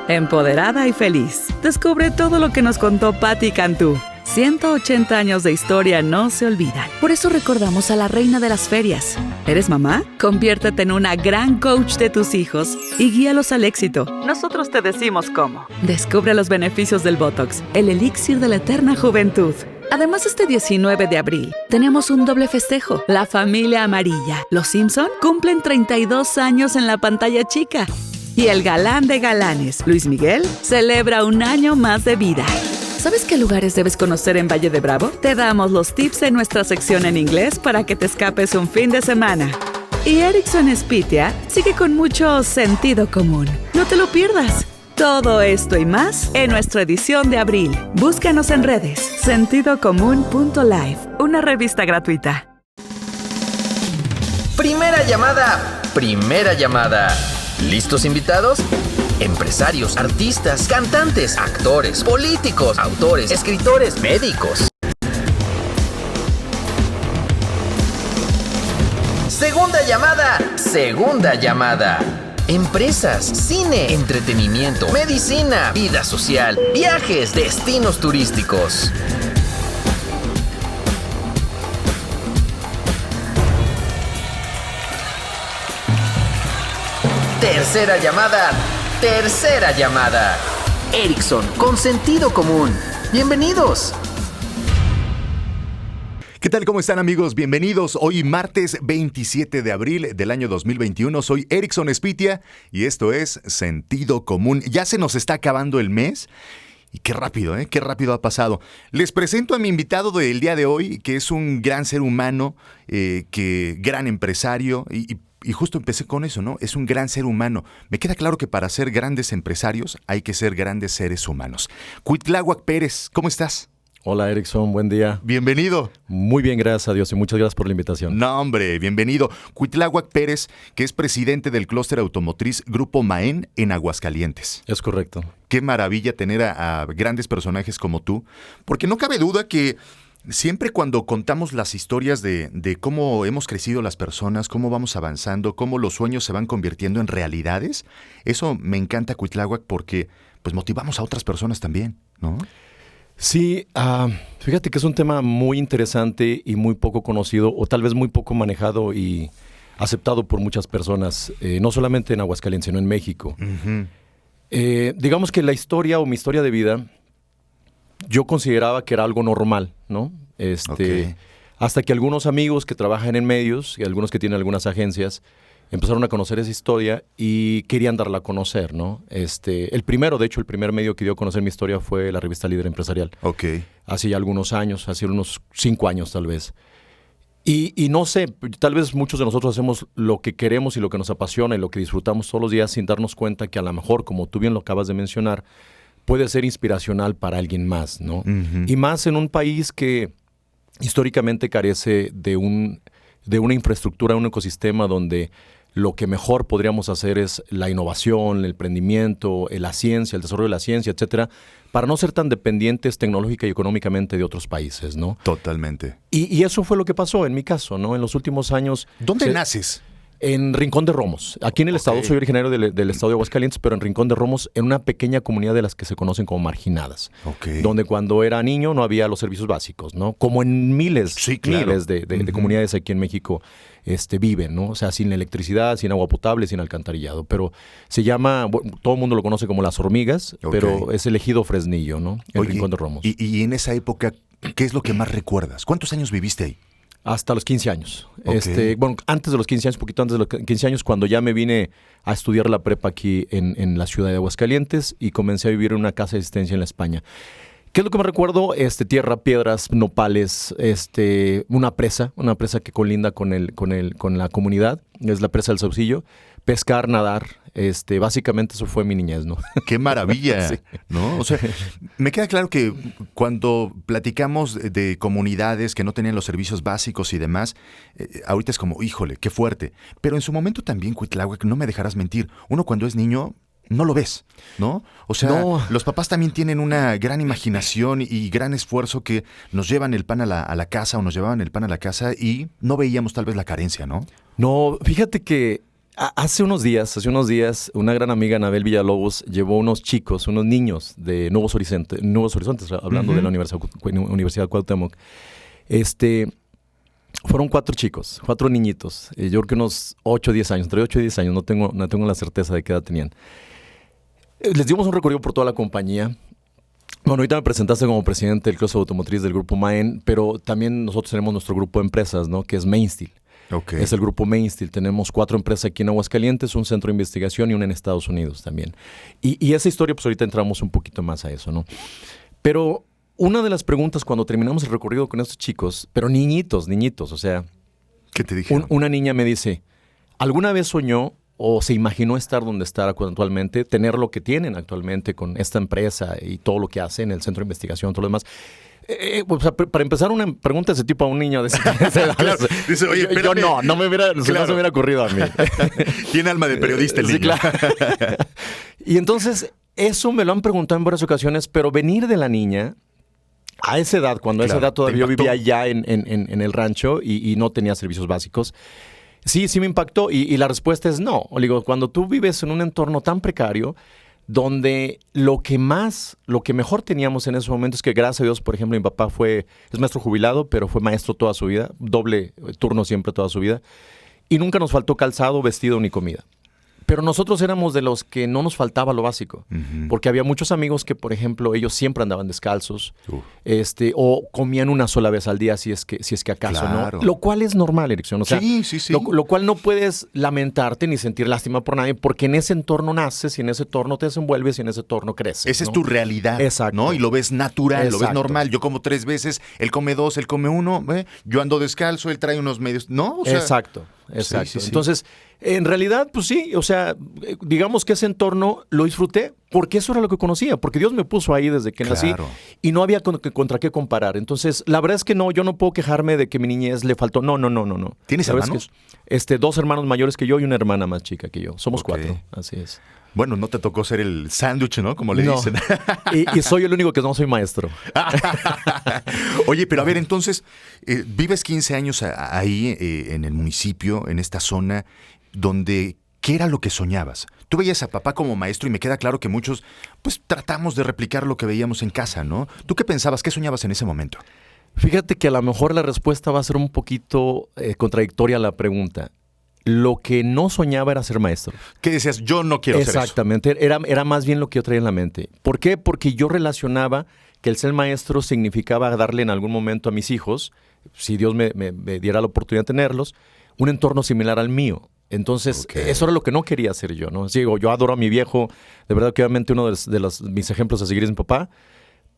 empoderada y feliz. Descubre todo lo que nos contó Patti Cantú. 180 años de historia no se olvidan. Por eso recordamos a la reina de las ferias. ¿Eres mamá? Conviértete en una gran coach de tus hijos y guíalos al éxito. Nosotros te decimos cómo. Descubre los beneficios del Botox, el elixir de la eterna juventud. Además, este 19 de abril tenemos un doble festejo. La familia amarilla. Los Simpson cumplen 32 años en la pantalla chica. Y el galán de galanes, Luis Miguel, celebra un año más de vida. ¿Sabes qué lugares debes conocer en Valle de Bravo? Te damos los tips en nuestra sección en inglés para que te escapes un fin de semana. Y Erickson Spitia sigue con mucho sentido común. No te lo pierdas. Todo esto y más en nuestra edición de abril. Búscanos en redes. Sentidocomún.live, una revista gratuita. Primera llamada. Primera llamada. ¿Listos invitados? Empresarios, artistas, cantantes, actores, políticos, autores, escritores, médicos. Segunda llamada. Segunda llamada. Empresas, cine, entretenimiento, medicina, vida social, viajes, destinos turísticos. Tercera llamada. Tercera llamada. Erickson, con sentido común. Bienvenidos. ¿Qué tal? ¿Cómo están, amigos? Bienvenidos. Hoy martes 27 de abril del año 2021. Soy Erickson Spitia y esto es Sentido Común. Ya se nos está acabando el mes. Y qué rápido, ¿eh? Qué rápido ha pasado. Les presento a mi invitado del día de hoy, que es un gran ser humano, gran empresario y justo empecé con eso, ¿no? Es un gran ser humano. Me queda claro que para ser grandes empresarios hay que ser grandes seres humanos. Cuitláhuac Pérez, ¿cómo estás? Hola, Erickson, buen día. Bienvenido. Muy bien, gracias a Dios y muchas gracias por la invitación. No, hombre, bienvenido. Cuitláhuac Pérez, que es presidente del clúster automotriz Grupo Maén en Aguascalientes. Es correcto. Qué maravilla tener a grandes personajes como tú, porque no cabe duda que siempre cuando contamos las historias de cómo hemos crecido las personas, cómo vamos avanzando, cómo los sueños se van convirtiendo en realidades, eso me encanta, Cuitláhuac, porque pues motivamos a otras personas también, ¿no? Sí, fíjate que es un tema muy interesante y muy poco conocido, o tal vez muy poco manejado y aceptado por muchas personas, no solamente en Aguascalientes, sino en México. Uh-huh. Digamos que la historia o mi historia de vida, yo consideraba que era algo normal, ¿no? Okay. Hasta que algunos amigos que trabajan en medios y algunos que tienen algunas agencias empezaron a conocer esa historia y querían darla a conocer, ¿no? El primer medio que dio a conocer mi historia fue la revista Líder Empresarial. Ok. Hace ya algunos años, hace unos 5 años tal vez. Y no sé, tal vez muchos de nosotros hacemos lo que queremos y lo que nos apasiona y lo que disfrutamos todos los días sin darnos cuenta que a lo mejor, como tú bien lo acabas de mencionar, puede ser inspiracional para alguien más, ¿no? Uh-huh. Y más en un país que históricamente carece de una infraestructura, un ecosistema donde lo que mejor podríamos hacer es la innovación, el emprendimiento, la ciencia, el desarrollo de la ciencia, etcétera, para no ser tan dependientes tecnológica y económicamente de otros países, ¿no? Totalmente. Y eso fue lo que pasó en mi caso, ¿no? En los últimos años. ¿Dónde naces? En Rincón de Romos. Aquí en el estado, soy originario del estado de Aguascalientes, pero en Rincón de Romos, en una pequeña comunidad de las que se conocen como marginadas. Okay. Donde cuando era niño no había los servicios básicos, ¿no? Como en miles de comunidades aquí en México viven, ¿no? O sea, sin electricidad, sin agua potable, sin alcantarillado. Pero se llama, todo el mundo lo conoce como Las Hormigas, pero es el ejido Fresnillo, ¿no? En Rincón de Romos. Y en esa época, ¿qué es lo que más recuerdas? ¿Cuántos años viviste ahí? Hasta los 15 años. Okay. Antes de los 15 años, poquito antes de los 15 años, cuando ya me vine a estudiar la prepa aquí en la ciudad de Aguascalientes y comencé a vivir en una casa de asistencia en la España. ¿Qué es lo que me recuerdo? Tierra, piedras, nopales, una presa que colinda con la comunidad, es la presa del Saucillo, pescar, nadar, básicamente eso fue mi niñez, ¿no? ¡Qué maravilla! Sí. ¿No? O sea, me queda claro que cuando platicamos de comunidades que no tenían los servicios básicos y demás, ahorita es como, híjole, qué fuerte. Pero en su momento también, Cuitláhuac, no me dejarás mentir, uno cuando es niño no lo ves, ¿no? O sea, no. Los papás también tienen una gran imaginación y gran esfuerzo que nos llevan el pan a la casa o nos llevaban el pan a la casa y no veíamos tal vez la carencia, ¿no? No, fíjate que Hace unos días, una gran amiga, Anabel Villalobos, llevó unos chicos, unos niños de Nuevos Horizontes, hablando de la Universidad Cuauhtémoc. Fueron 4 chicos, 4 niñitos, yo creo que unos 8 o 10 años, entre 8 y 10 años, no tengo la certeza de qué edad tenían. Les dimos un recorrido por toda la compañía. Bueno, ahorita me presentaste como presidente del clúster automotriz del grupo Maen, pero también nosotros tenemos nuestro grupo de empresas, ¿no? Que es Mainsteel. Okay. Es el grupo Mainsteel. Tenemos 4 empresas aquí en Aguascalientes, un centro de investigación y una en Estados Unidos también. Y esa historia, pues ahorita entramos un poquito más a eso, ¿no? Pero una de las preguntas cuando terminamos el recorrido con estos chicos, pero niñitos, o sea... ¿Qué te dijeron? Una niña me dice, ¿alguna vez soñó o se imaginó estar donde está actualmente, tener lo que tienen actualmente con esta empresa y todo lo que hacen, el centro de investigación, todo lo demás? O sea, para empezar, una pregunta de ese tipo a un niño de esa edad. Claro. Dice, oye, yo no me hubiera, no se me hubiera ocurrido a mí. Tiene alma de periodista el niño. Sí, claro. Y entonces, eso me lo han preguntado en varias ocasiones, pero venir de la niña a esa edad, cuando a esa edad todavía yo vivía ya en el rancho y no tenía servicios básicos, sí me impactó. Y la respuesta es no. Le digo, cuando tú vives en un entorno tan precario, donde lo que mejor teníamos en ese momento es que, gracias a Dios, por ejemplo, mi papá es maestro jubilado, pero fue maestro toda su vida, doble turno siempre toda su vida, y nunca nos faltó calzado, vestido ni comida. Pero nosotros éramos de los que no nos faltaba lo básico, porque había muchos amigos que, por ejemplo, ellos siempre andaban descalzos, o comían una sola vez al día si es que acaso, claro. ¿no? Lo cual es normal, Erickson. O sea, sí. Lo cual no puedes lamentarte ni sentir lástima por nadie, porque en ese entorno naces y en ese entorno te desenvuelves y en ese entorno creces. Esa ¿no? es tu realidad. Exacto. ¿No? Y lo ves natural, Exacto. lo ves normal. Yo como 3 veces, él come 2, él come 1, yo ando descalzo, él trae unos medios. ¿No? O sea, Exacto. Sí. Entonces, en realidad, pues sí, o sea, digamos que ese entorno lo disfruté porque eso era lo que conocía, porque Dios me puso ahí desde que nací y no había contra qué comparar. Entonces, la verdad es que yo no puedo quejarme de que mi niñez le faltó. No. ¿Tienes hermanos? 2 hermanos mayores que yo y una hermana más chica que yo. Somos 4, así es. Bueno, no te tocó ser el sándwich, ¿no? Como le dicen. Y soy el único que no soy maestro. Oye, pero a ver, entonces, vives 15 años ahí en el municipio, en esta zona, donde, ¿qué era lo que soñabas? Tú veías a papá como maestro y me queda claro que muchos, pues, tratamos de replicar lo que veíamos en casa, ¿no? ¿Tú qué pensabas? ¿Qué soñabas en ese momento? Fíjate que a lo mejor la respuesta va a ser un poquito contradictoria a la pregunta. Lo que no soñaba era ser maestro. ¿Qué decías? Yo no quiero ser eso. Exactamente. Era más bien lo que yo traía en la mente. ¿Por qué? Porque yo relacionaba que el ser maestro significaba darle en algún momento a mis hijos, si Dios me diera la oportunidad de tenerlos, un entorno similar al mío. Entonces, eso era lo que no quería hacer yo, ¿no? Digo, yo adoro a mi viejo, de verdad que obviamente uno de mis ejemplos a seguir es mi papá,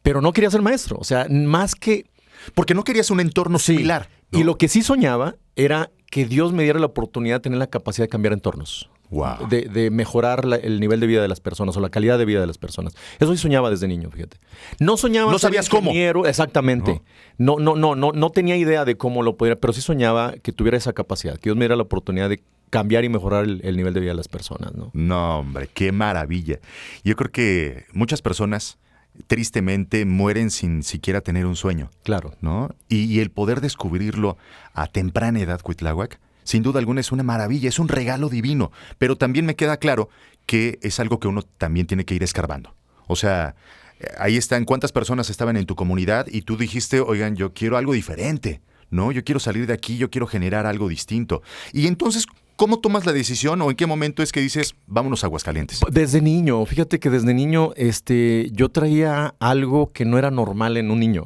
pero no quería ser maestro. O sea, más que... Porque no querías un entorno similar, ¿no? Y lo que sí soñaba era que Dios me diera la oportunidad de tener la capacidad de cambiar entornos. Wow. De mejorar el nivel de vida de las personas o la calidad de vida de las personas. Eso sí soñaba desde niño, fíjate. No soñaba no ser sabías ingeniero, cómo. Exactamente. No tenía idea de cómo lo podría, pero sí soñaba que tuviera esa capacidad, que Dios me diera la oportunidad de cambiar y mejorar el nivel de vida de las personas, ¿no? No, hombre, qué maravilla. Yo creo que muchas personas, tristemente, mueren sin siquiera tener un sueño. Claro. ¿No? Y el poder descubrirlo a temprana edad, Cuitláhuac, sin duda alguna es una maravilla, es un regalo divino. Pero también me queda claro que es algo que uno también tiene que ir escarbando. O sea, ahí están cuántas personas estaban en tu comunidad y tú dijiste, oigan, yo quiero algo diferente, ¿no? Yo quiero salir de aquí, yo quiero generar algo distinto. Y entonces, ¿cómo tomas la decisión o en qué momento es que dices, vámonos a Aguascalientes? Desde niño, fíjate que desde niño yo traía algo que no era normal en un niño.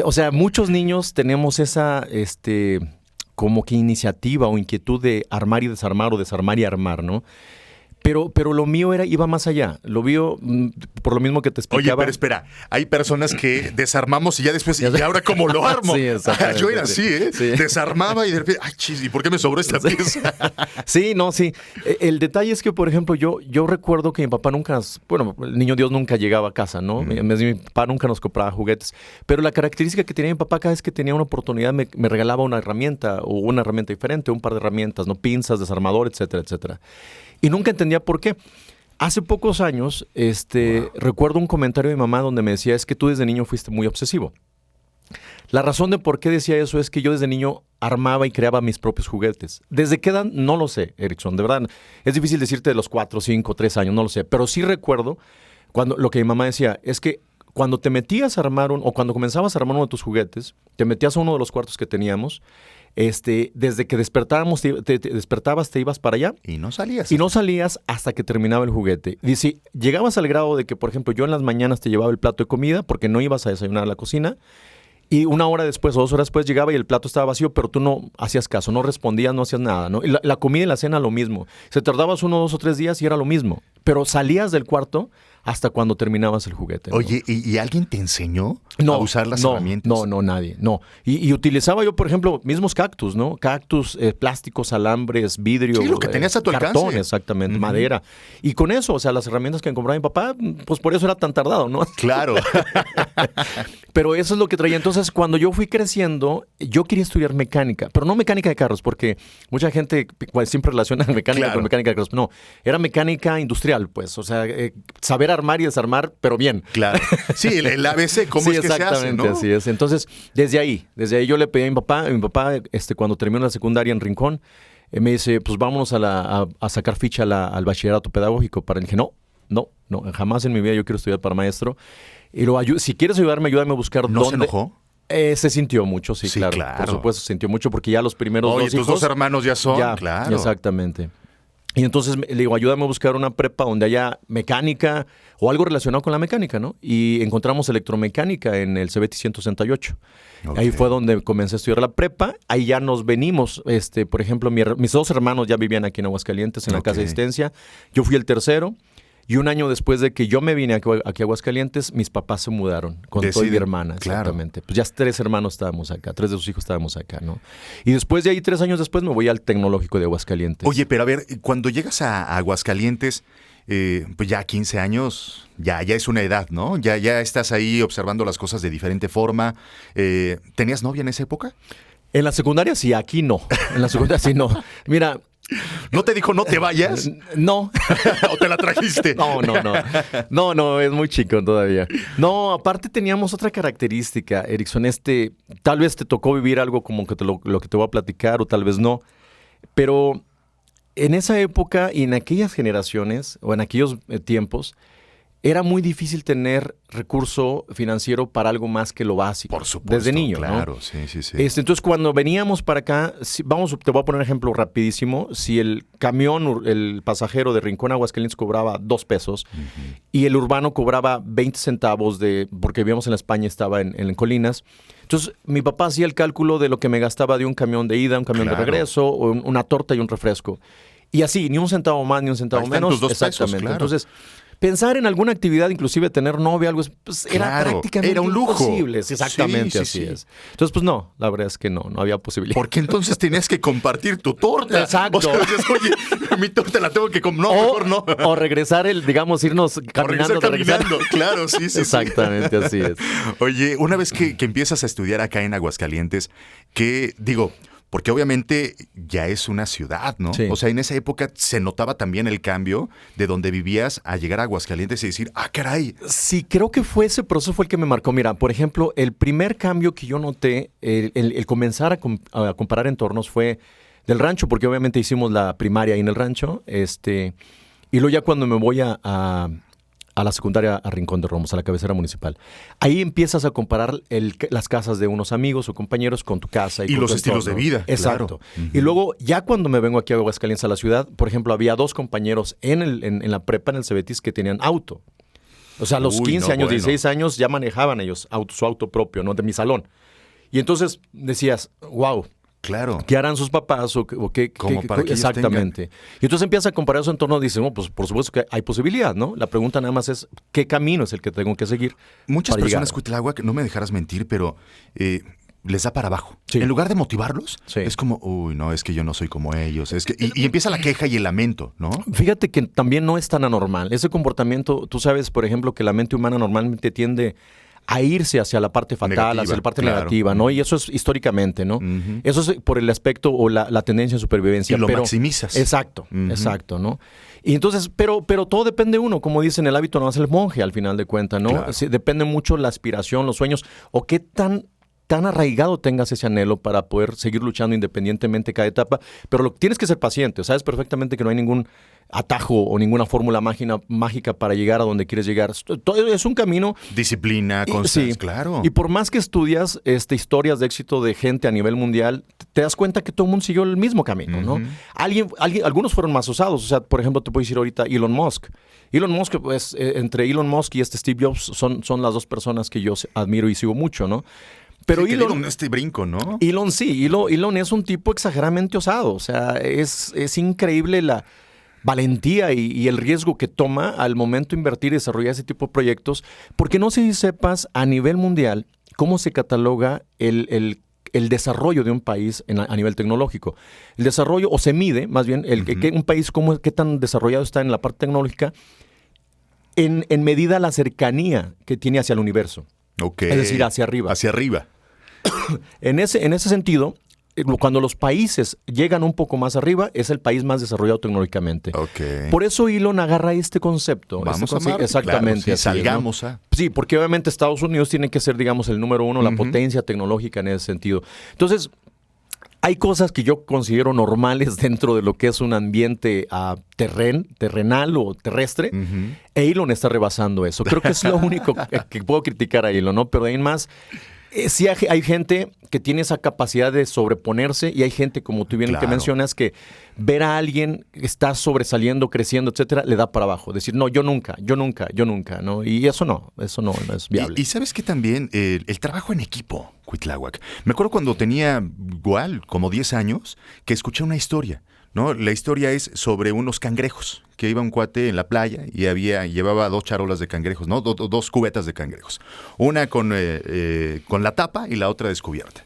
O sea, muchos niños tenemos esa como que iniciativa o inquietud de armar y desarmar o desarmar y armar, ¿no? Pero lo mío iba más allá. Lo vio por lo mismo que te explicaba. Oye, pero espera, hay personas que desarmamos y ya después, ¿y ahora cómo lo armo? Sí, exactamente. Yo era así, ¿eh? Sí. Desarmaba y de repente, ay, chis, ¿y por qué me sobró esta pieza? Sí. El detalle es que, por ejemplo, yo recuerdo que mi papá nunca, el niño Dios nunca llegaba a casa, ¿no? Mi papá nunca nos compraba juguetes. Pero la característica que tenía mi papá cada vez que tenía una oportunidad me regalaba una herramienta o una herramienta diferente, un par de herramientas, ¿no? Pinzas, desarmador, etcétera, etcétera. Y nunca entendía por qué. Hace pocos años, recuerdo un comentario de mi mamá donde me decía, es que tú desde niño fuiste muy obsesivo. La razón de por qué decía eso es que yo desde niño armaba y creaba mis propios juguetes. ¿Desde qué edad? No lo sé, Erickson. De verdad, es difícil decirte de los 4, 5, 3 años, no lo sé. Pero sí recuerdo cuando lo que mi mamá decía es que cuando te metías a armar o cuando comenzabas a armar uno de tus juguetes, te metías a uno de los cuartos que teníamos, desde que despertábamos, te despertabas, te ibas para allá. Y no salías. Y no salías hasta que terminaba el juguete. Dice, llegabas al grado de que, por ejemplo, yo en las mañanas te llevaba el plato de comida porque no ibas a desayunar a la cocina. Y 1 hora después o 2 horas después llegaba y el plato estaba vacío, pero tú no hacías caso, no respondías, no hacías nada, ¿no? Y la comida y la cena lo mismo. Se tardabas 1, 2 o 3 días y era lo mismo. Pero salías del cuarto hasta cuando terminabas el juguete, ¿no? Oye, ¿y alguien te enseñó a usar las herramientas? No, nadie, no. Y utilizaba yo, por ejemplo, mismos cactus, ¿no? Cactus, plásticos, alambres, vidrio. Sí, lo que tenías a tu cartón, alcance. exactamente, madera. Y con eso, o sea, las herramientas que compraba mi papá, pues por eso era tan tardado, ¿no? Claro. Pero eso es lo que traía. Entonces, cuando yo fui creciendo, yo quería estudiar mecánica, pero no mecánica de carros, porque mucha gente siempre relaciona mecánica con mecánica de carros. No, era mecánica industrial, pues. O sea, saber armar y desarmar, pero bien. Claro. Sí, el ABC, ¿cómo sí, es que se hace, exactamente, ¿no? así es. Entonces, desde ahí yo le pedí a mi papá, cuando terminó la secundaria en Rincón, me dice, pues vámonos a sacar ficha al bachillerato pedagógico. Le dije, no, jamás en mi vida yo quiero estudiar para maestro. Y si quieres ayudarme a buscar dónde. ¿No se enojó? Se sintió mucho, sí, claro. Por supuesto, se sintió mucho porque ya los primeros 2 hijos. Tus 2 hermanos ya son, claro. Exactamente. Y entonces le digo, ayúdame a buscar una prepa donde haya mecánica o algo relacionado con la mecánica, ¿no? Y encontramos electromecánica en el CBT 168. Okay. Ahí fue donde comencé a estudiar la prepa. Ahí ya nos venimos, por ejemplo, mis 2 hermanos ya vivían aquí en Aguascalientes, en la casa de asistencia. Yo fui el tercero. Y 1 año después de que yo me vine aquí a Aguascalientes, mis papás se mudaron con toda mi hermana, exactamente. Claro. Pues ya 3 hermanos estábamos acá, 3 de sus hijos estábamos acá, ¿no? Y después de ahí, 3 años después, me voy al Tecnológico de Aguascalientes. Oye, pero a ver, cuando llegas a Aguascalientes, pues ya 15 años, ya es una edad, ¿no? Ya estás ahí observando las cosas de diferente forma. ¿Tenías novia en esa época? En la secundaria sí, aquí no. En la secundaria sí no. Mira... ¿No te dijo no te vayas? No. ¿O te la trajiste? No, es muy chico todavía. No, aparte teníamos otra característica, Erickson. Tal vez te tocó vivir algo como que lo que te voy a platicar o tal vez no. Pero en esa época y en aquellas generaciones o en aquellos tiempos, era muy difícil tener recurso financiero para algo más que lo básico. Por supuesto, desde niño, claro, ¿no? Sí. Entonces, cuando veníamos para acá, te voy a poner un ejemplo rapidísimo. Si el camión, el pasajero de Rincón a Aguascalientes cobraba 2 pesos y el urbano cobraba 20 centavos porque vivíamos en la España, estaba en Colinas. Entonces, mi papá hacía el cálculo de lo que me gastaba de un camión de ida, un camión de regreso, o una torta y un refresco. Y así, ni un centavo más, ni un centavo menos. Tus 2 pesos, exactamente. claro. Entonces, pensar en alguna actividad, inclusive tener novia, algo, pues era prácticamente era un lujo. imposible. Sí, exactamente, así es. Entonces, pues no, la verdad es que no había posibilidad. Porque entonces tenías que compartir tu torta. Exacto. O sea, dices, oye, mi torta la tengo que comer. No, mejor no. O regresar, irnos caminando. Caminando, claro, sí. Exactamente, así es. Oye, una vez que empiezas a estudiar acá en Aguascalientes, porque obviamente ya es una ciudad, ¿no? Sí. O sea, en esa época se notaba también el cambio de donde vivías a llegar a Aguascalientes y decir, caray. Sí, creo que ese proceso fue el que me marcó. Mira, por ejemplo, el primer cambio que yo noté, el comenzar a comparar entornos fue del rancho, porque obviamente hicimos la primaria ahí en el rancho, y luego ya cuando me voy a la secundaria a Rincón de Romos, a la cabecera municipal. Ahí empiezas a comparar las casas de unos amigos o compañeros con tu casa. Y los estilos de vida. Exacto. Claro. Y luego, ya cuando me vengo aquí a Aguascalientes, a la ciudad, por ejemplo, había 2 compañeros en la prepa, en el Cebetis, que tenían auto. O sea, a los 15 años, 16 años, ya manejaban ellos su auto propio, ¿no? De mi salón. Y entonces decías, wow. Claro. ¿Qué harán sus papás o qué? Como para que exactamente. Y entonces empiezas a comparar su entorno y dices, pues por supuesto que hay posibilidad, ¿no? La pregunta nada más es, ¿qué camino es el que tengo que seguir? Muchas personas, Cuitlagua, que no me dejarás mentir, pero les da para abajo. Sí. En lugar de motivarlos, sí, es como, no, es que yo no soy como ellos. Y empieza la queja y el lamento, ¿no? Fíjate que también no es tan anormal. Ese comportamiento, tú sabes, por ejemplo, que la mente humana normalmente tiende a irse hacia la parte fatal, negativa, hacia la parte negativa, ¿no? Y eso es históricamente, ¿no? Eso es por el aspecto o la tendencia de supervivencia. Y lo maximizas. Exacto, exacto, ¿no? Y entonces, pero todo depende de uno, como dicen, el hábito no hace el monje al final de cuentas, ¿no? Claro. Sí, depende mucho la aspiración, los sueños, o qué tan tan arraigado tengas ese anhelo para poder seguir luchando independientemente cada etapa, pero tienes que ser paciente. Sabes perfectamente que no hay ningún atajo o ninguna fórmula mágica para llegar a donde quieres llegar. Todo es un camino. Disciplina, constancia, claro. Y por más que estudias historias de éxito de gente a nivel mundial, te das cuenta que todo el mundo siguió el mismo camino, ¿no? Algunos fueron más osados. O sea, por ejemplo, te puedo decir ahorita Elon Musk. Elon Musk, pues, entre Elon Musk y Steve Jobs son las dos personas que yo admiro y sigo mucho, ¿no? Pero sí, Elon, este brinco, ¿no? Elon es un tipo exageradamente osado. O sea, es increíble la valentía y el riesgo que toma al momento de invertir y desarrollar ese tipo de proyectos, porque no sé si sepas a nivel mundial cómo se cataloga el desarrollo de un país a nivel tecnológico. El desarrollo, o se mide más bien, un país qué tan desarrollado está en la parte tecnológica en medida la cercanía que tiene hacia el universo. Okay. Es decir, hacia arriba. Hacia arriba. En ese sentido, cuando los países llegan un poco más arriba, es el país más desarrollado tecnológicamente. Okay. Por eso Elon agarra este concepto. Vamos a Marte. Exactamente. Claro, sí, así, salgamos, ¿no? Sí, porque obviamente Estados Unidos tiene que ser, digamos, el número uno, la potencia tecnológica en ese sentido. Entonces, hay cosas que yo considero normales dentro de lo que es un ambiente terrenal o terrestre. E Elon está rebasando eso. Creo que es lo único que puedo criticar a Elon, ¿no? Pero de ahí en más, sí hay gente que tiene esa capacidad de sobreponerse y hay gente, como tú bien que mencionas, que ver a alguien que está sobresaliendo, creciendo, etcétera, le da para abajo. Decir, no, yo nunca, ¿no? Y eso no es viable. Y sabes que también el trabajo en equipo, Cuitláhuac. Me acuerdo cuando tenía igual como 10 años que escuché una historia, ¿no? La historia es sobre unos cangrejos, que iba un cuate en la playa y llevaba 2 charolas de cangrejos, ¿no? 2 cubetas de cangrejos. Una con la tapa y la otra descubierta.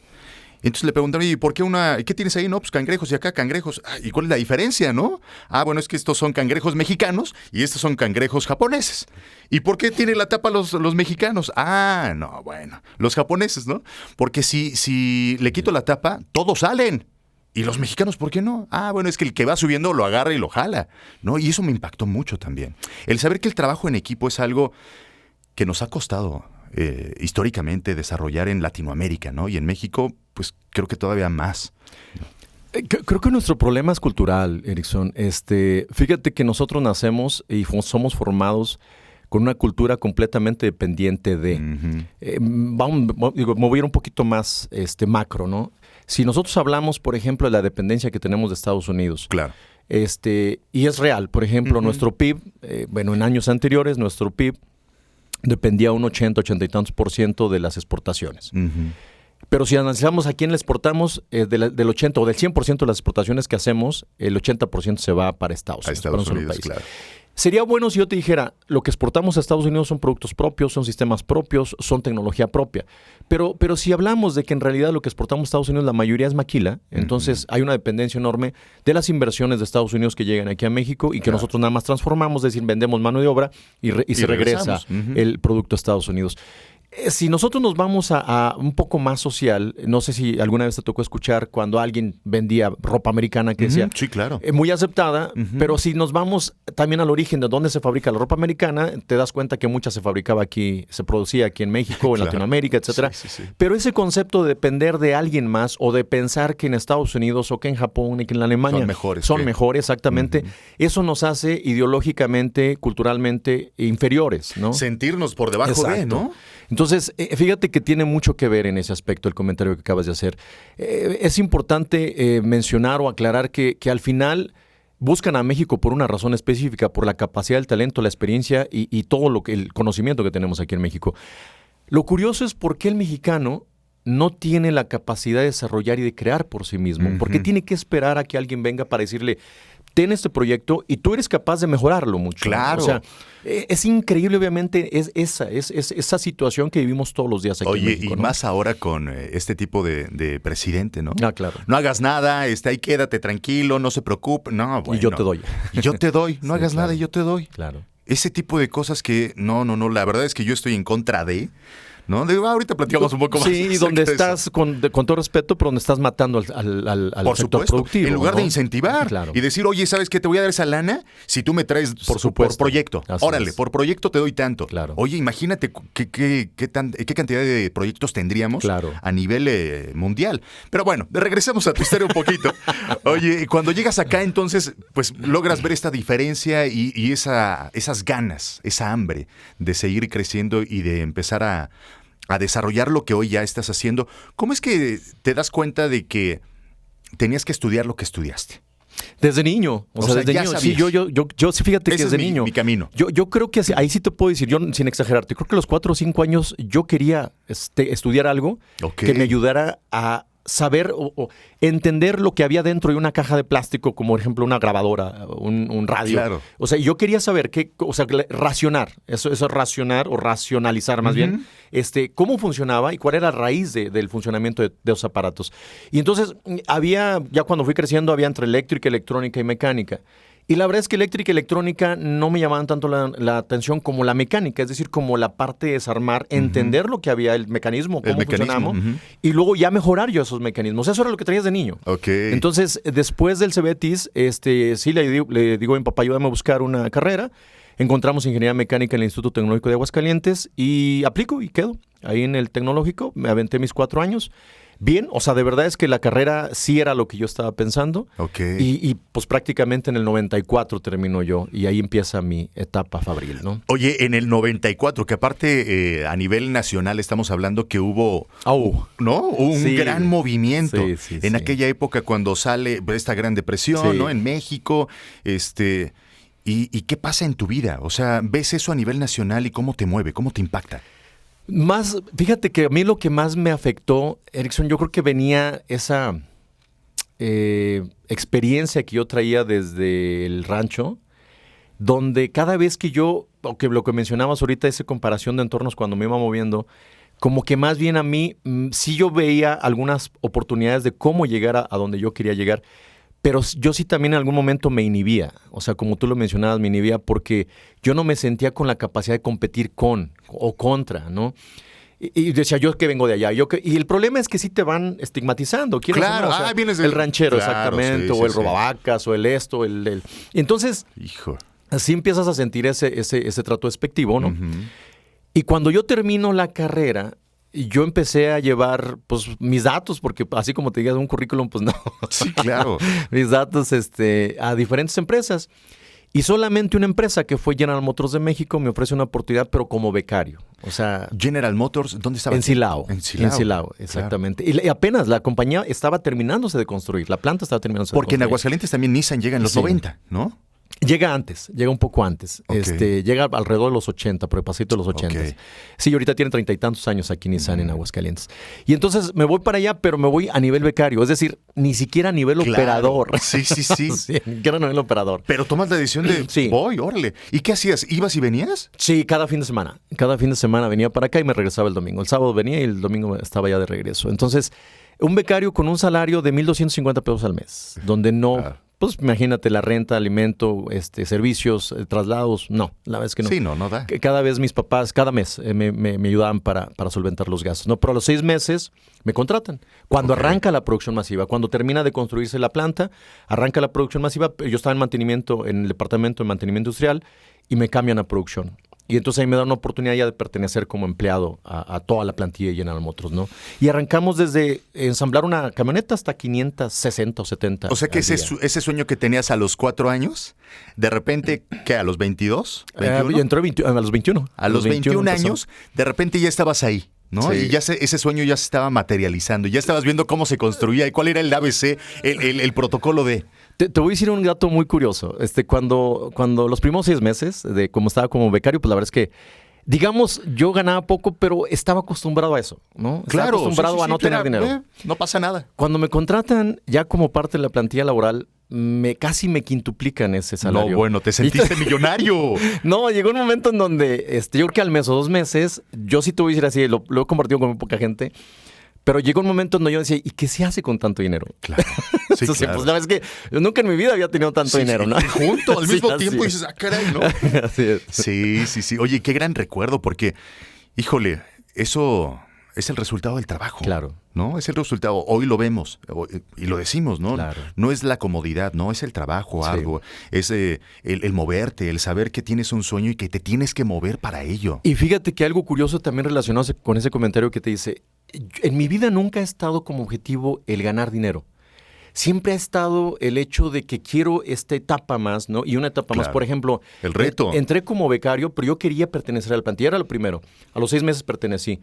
Entonces le preguntaron, ¿y por qué qué tienes ahí? No, pues cangrejos y acá cangrejos. ¿Y cuál es la diferencia, no? Bueno, es que estos son cangrejos mexicanos y estos son cangrejos japoneses. ¿Y por qué tiene la tapa los mexicanos? No, bueno, los japoneses, ¿no? Porque si le quito la tapa, todos salen. ¿Y los mexicanos por qué no? Bueno, es que el que va subiendo lo agarra y lo jala, ¿no? Y eso me impactó mucho también. El saber que el trabajo en equipo es algo que nos ha costado históricamente desarrollar en Latinoamérica, ¿no? Y en México, pues creo que todavía más. Creo que nuestro problema es cultural, Erickson. Fíjate que nosotros nacemos y somos formados con una cultura completamente dependiente de... me voy a ir un poquito más macro, ¿no? Si nosotros hablamos, por ejemplo, de la dependencia que tenemos de Estados Unidos. Claro. Y es real. Por ejemplo, nuestro PIB, en años anteriores, nuestro PIB dependía un 80 y tantos % de las exportaciones. Pero si analizamos a quién le exportamos, del 80 o del 100% de las exportaciones que hacemos, el 80% se va para Estados Unidos. Estados Unidos, claro. Sería bueno si yo te dijera, lo que exportamos a Estados Unidos son productos propios, son sistemas propios, son tecnología propia. Pero si hablamos de que en realidad lo que exportamos a Estados Unidos la mayoría es maquila, entonces hay una dependencia enorme de las inversiones de Estados Unidos que llegan aquí a México y que nosotros nada más transformamos, es decir, vendemos mano de obra y se regresa el producto a Estados Unidos. Si nosotros nos vamos a un poco más social, no sé si alguna vez te tocó escuchar cuando alguien vendía ropa americana que decía, sí, claro, muy aceptada, pero si nos vamos también al origen de dónde se fabrica la ropa americana, te das cuenta que mucha se fabricaba aquí, se producía aquí en México, en Latinoamérica, etcétera. Sí. Pero ese concepto de depender de alguien más o de pensar que en Estados Unidos o que en Japón y que en Alemania son mejores, exactamente, eso nos hace ideológicamente, culturalmente inferiores, ¿no? Sentirnos por debajo de, ¿no? Entonces, fíjate que tiene mucho que ver en ese aspecto el comentario que acabas de hacer. Es importante mencionar o aclarar que al final buscan a México por una razón específica, por la capacidad, el talento, la experiencia y todo el conocimiento que tenemos aquí en México. Lo curioso es por qué el mexicano no tiene la capacidad de desarrollar y de crear por sí mismo. ¿Por qué tiene que esperar a que alguien venga para decirle, ten este proyecto y tú eres capaz de mejorarlo mucho? Claro. O sea, es increíble, obviamente, es esa situación que vivimos todos los días aquí en México. Y más ahora con este tipo de presidente, ¿no? Claro. No hagas nada, ahí quédate tranquilo, no se preocupe. No, bueno. Y yo te doy. Y yo te doy. No hagas nada y yo te doy. Claro. Ese tipo de cosas que, no, la verdad es que yo estoy en contra de... ¿no? Ahorita platicamos un poco más. Sí, y donde estás, con todo respeto, pero donde estás matando al por sector supuesto, productivo. en lugar ¿no? de incentivar Claro. y decir, oye, ¿sabes qué? Te voy a dar esa lana si tú me traes Por supuesto. por proyecto. Así Órale, es. por proyecto te doy tanto. Claro. Oye, imagínate qué cantidad de proyectos tendríamos Claro. a nivel mundial. Pero bueno, regresemos a tu historia un poquito. Oye, cuando llegas acá, entonces, pues logras ver esta diferencia y esas ganas, esa hambre de seguir creciendo y de empezar a desarrollar lo que hoy ya estás haciendo. ¿Cómo es que te das cuenta de que tenías que estudiar lo que estudiaste? Desde niño. O sea, desde ya niño. sabías. Sí, yo sí, fíjate que Ese es desde mi niño. camino. Yo creo que ahí sí te puedo decir, yo sin exagerarte, creo que a los 4 o 5 años yo quería estudiar algo Ok. que me ayudara a saber o entender lo que había dentro de una caja de plástico, como por ejemplo una grabadora, un radio. Claro. O sea, yo quería saber racionar, eso es racionar o racionalizar más bien, cómo funcionaba y cuál era la raíz del funcionamiento de los aparatos. Y entonces ya cuando fui creciendo, había entre eléctrica, electrónica y mecánica. Y la verdad es que eléctrica y electrónica no me llamaban tanto la atención como la mecánica, es decir, como la parte de desarmar, entender lo que había, el mecanismo, cómo funcionamos, y luego ya mejorar yo esos mecanismos. Eso era lo que traías de niño. Ok. Entonces, después del CBETIS, sí le digo a mi papá, ayúdame a buscar una carrera. Encontramos ingeniería mecánica en el Instituto Tecnológico de Aguascalientes y aplico y quedo ahí en el tecnológico. Me aventé mis 4 años. Bien, o sea, de verdad es que la carrera sí era lo que yo estaba pensando. Ok. Y pues prácticamente en el 94 termino yo y ahí empieza mi etapa fabril, ¿no? Oye, en el 94, que aparte a nivel nacional estamos hablando que hubo, ¿no? Un Sí. gran movimiento Sí, en sí. aquella época cuando sale esta Gran Depresión, Sí. ¿no? En México, ¿y qué pasa en tu vida? O sea, ¿ves eso a nivel nacional y cómo te mueve, cómo te impacta? Fíjate que a mí lo que más me afectó, Erickson, yo creo que venía esa experiencia que yo traía desde el rancho, donde cada vez que lo que mencionabas ahorita, esa comparación de entornos cuando me iba moviendo, como que más bien a mí, sí yo veía algunas oportunidades de cómo llegar a donde yo quería llegar, pero yo sí también en algún momento me inhibía, o sea, como tú lo mencionabas, me inhibía porque yo no me sentía con la capacidad de competir con o contra, ¿no? Y decía, yo que vengo de allá. Y el problema es que sí te van estigmatizando. ¿Quién Claro, es uno? O sea, vienes el ranchero, Claro, exactamente, sí, o el sí. robavacas, o el esto, el... Entonces, Hijo. así empiezas a sentir ese trato despectivo, ¿no? Ujú. Y cuando yo termino la carrera, yo empecé a llevar, pues, mis datos, porque así como te digas un currículum, pues no. Sí, claro. Mis datos a diferentes empresas. Y solamente una empresa que fue General Motors de México me ofrece una oportunidad, pero como becario. O sea, General Motors, ¿dónde estaba? en Silao. En Silao. En Silao, exactamente. Y apenas la compañía estaba terminándose de construir. La planta estaba terminándose de Porque en construir. Aguascalientes también Nissan llega en los Sí. 90, ¿no? Llega un poco antes. Ok. Llega alrededor de los 80, por el pasito de los 80. Ok. Sí, ahorita tiene 30 y tantos años aquí Nissan en Aguascalientes. Y entonces me voy para allá, pero me voy a nivel becario. Es decir, ni siquiera a nivel Claro. operador. Sí, sí, sí. Sí, ni siquiera a nivel operador. Pero tomas la decisión de, Sí. voy, órale. ¿Y qué hacías? ¿Ibas y venías? Sí, cada fin de semana. Cada fin de semana venía para acá y me regresaba el domingo. El sábado venía y el domingo estaba ya de regreso. Entonces, un becario con un salario de 1,250 pesos al mes, donde no... Claro. Pues imagínate la renta, alimento, servicios, traslados. No, la verdad es que no. Sí, no da. Cada vez mis papás, cada mes me ayudaban para solventar los gastos. No, pero a los 6 meses me contratan. Cuando Ok. arranca la producción masiva, cuando termina de construirse la planta, arranca la producción masiva. Yo estaba en mantenimiento, en el departamento de mantenimiento industrial y me cambian a producción. Y entonces ahí me da una oportunidad ya de pertenecer como empleado a toda la plantilla de General Motors, ¿no? Y arrancamos desde ensamblar una camioneta hasta 560 o 70. O sea que al día. ese sueño que tenías a los 4 años, de repente, ¿qué? ¿A los 22? Yo entré a los 21. A los 21 empezó. años, de repente ya estabas ahí, ¿no? Sí. Y ya ese sueño ya se estaba materializando. Ya estabas viendo cómo se construía y cuál era el ABC, el protocolo de... Te voy a decir un dato muy curioso. Cuando los primeros 6 meses, de como estaba como becario, pues la verdad es que, digamos, yo ganaba poco, pero estaba acostumbrado a eso, ¿no? Estaba acostumbrado a no tener dinero. No pasa nada. Cuando me contratan ya como parte de la plantilla laboral, casi me quintuplican ese salario. No, bueno, te sentiste millonario. No, llegó un momento en donde yo creo que al mes o 2 meses, yo sí te voy a decir así, lo he compartido con muy poca gente, pero llegó un momento en donde yo decía, ¿y qué se hace con tanto dinero? Claro. Sí, Entonces, claro. pues la verdad es que yo nunca en mi vida había tenido tanto Sí, dinero, sí, ¿no? y junto, al Sí, mismo así tiempo, es. dices, ah, caray, ¿no? Así es. Sí. Oye, qué gran recuerdo, porque, híjole, eso es el resultado del trabajo. Claro. ¿No? Es el resultado. Hoy lo vemos y lo decimos, ¿no? Claro. No es la comodidad, no es el trabajo, Sí. algo. Es el moverte, el saber que tienes un sueño y que te tienes que mover para ello. Y fíjate que algo curioso también relacionado con ese comentario que te dice, en mi vida nunca ha estado como objetivo el ganar dinero. Siempre ha estado el hecho de que quiero esta etapa más, ¿no? Y una etapa más, Claro. por ejemplo, El reto. Entré como becario, pero yo quería pertenecer al plantel. Era lo primero. A los 6 meses pertenecí.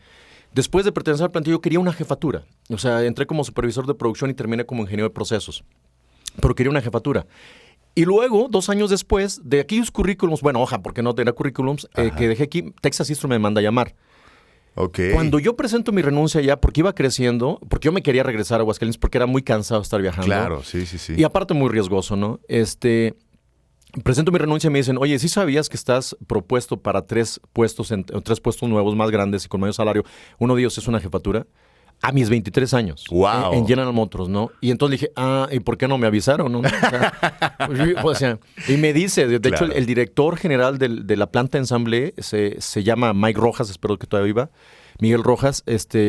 Después de pertenecer al plantel, yo quería una jefatura. O sea, entré como supervisor de producción y terminé como ingeniero de procesos. Pero quería una jefatura. Y luego, 2 años después, de aquellos currículums, bueno, hoja, porque no tenía currículums, que dejé aquí, Texas Instruments me manda a llamar. Ok. Cuando yo presento mi renuncia ya, porque iba creciendo, porque yo me quería regresar a Aguascalientes, porque era muy cansado estar viajando. Claro, sí. Y aparte muy riesgoso, ¿no? Presento mi renuncia y me dicen, oye, ¿sí sabías que estás propuesto para 3 puestos nuevos más grandes y con mayor salario? Uno de ellos es una jefatura. A mis 23 años. Wow. En General Motors, ¿no? Y entonces dije, ¿y por qué no me avisaron? ¿No? O sea, y me dice, de hecho, Claro. el director general de la planta de ensamble se llama Mike Rojas, espero que todavía viva, Miguel Rojas,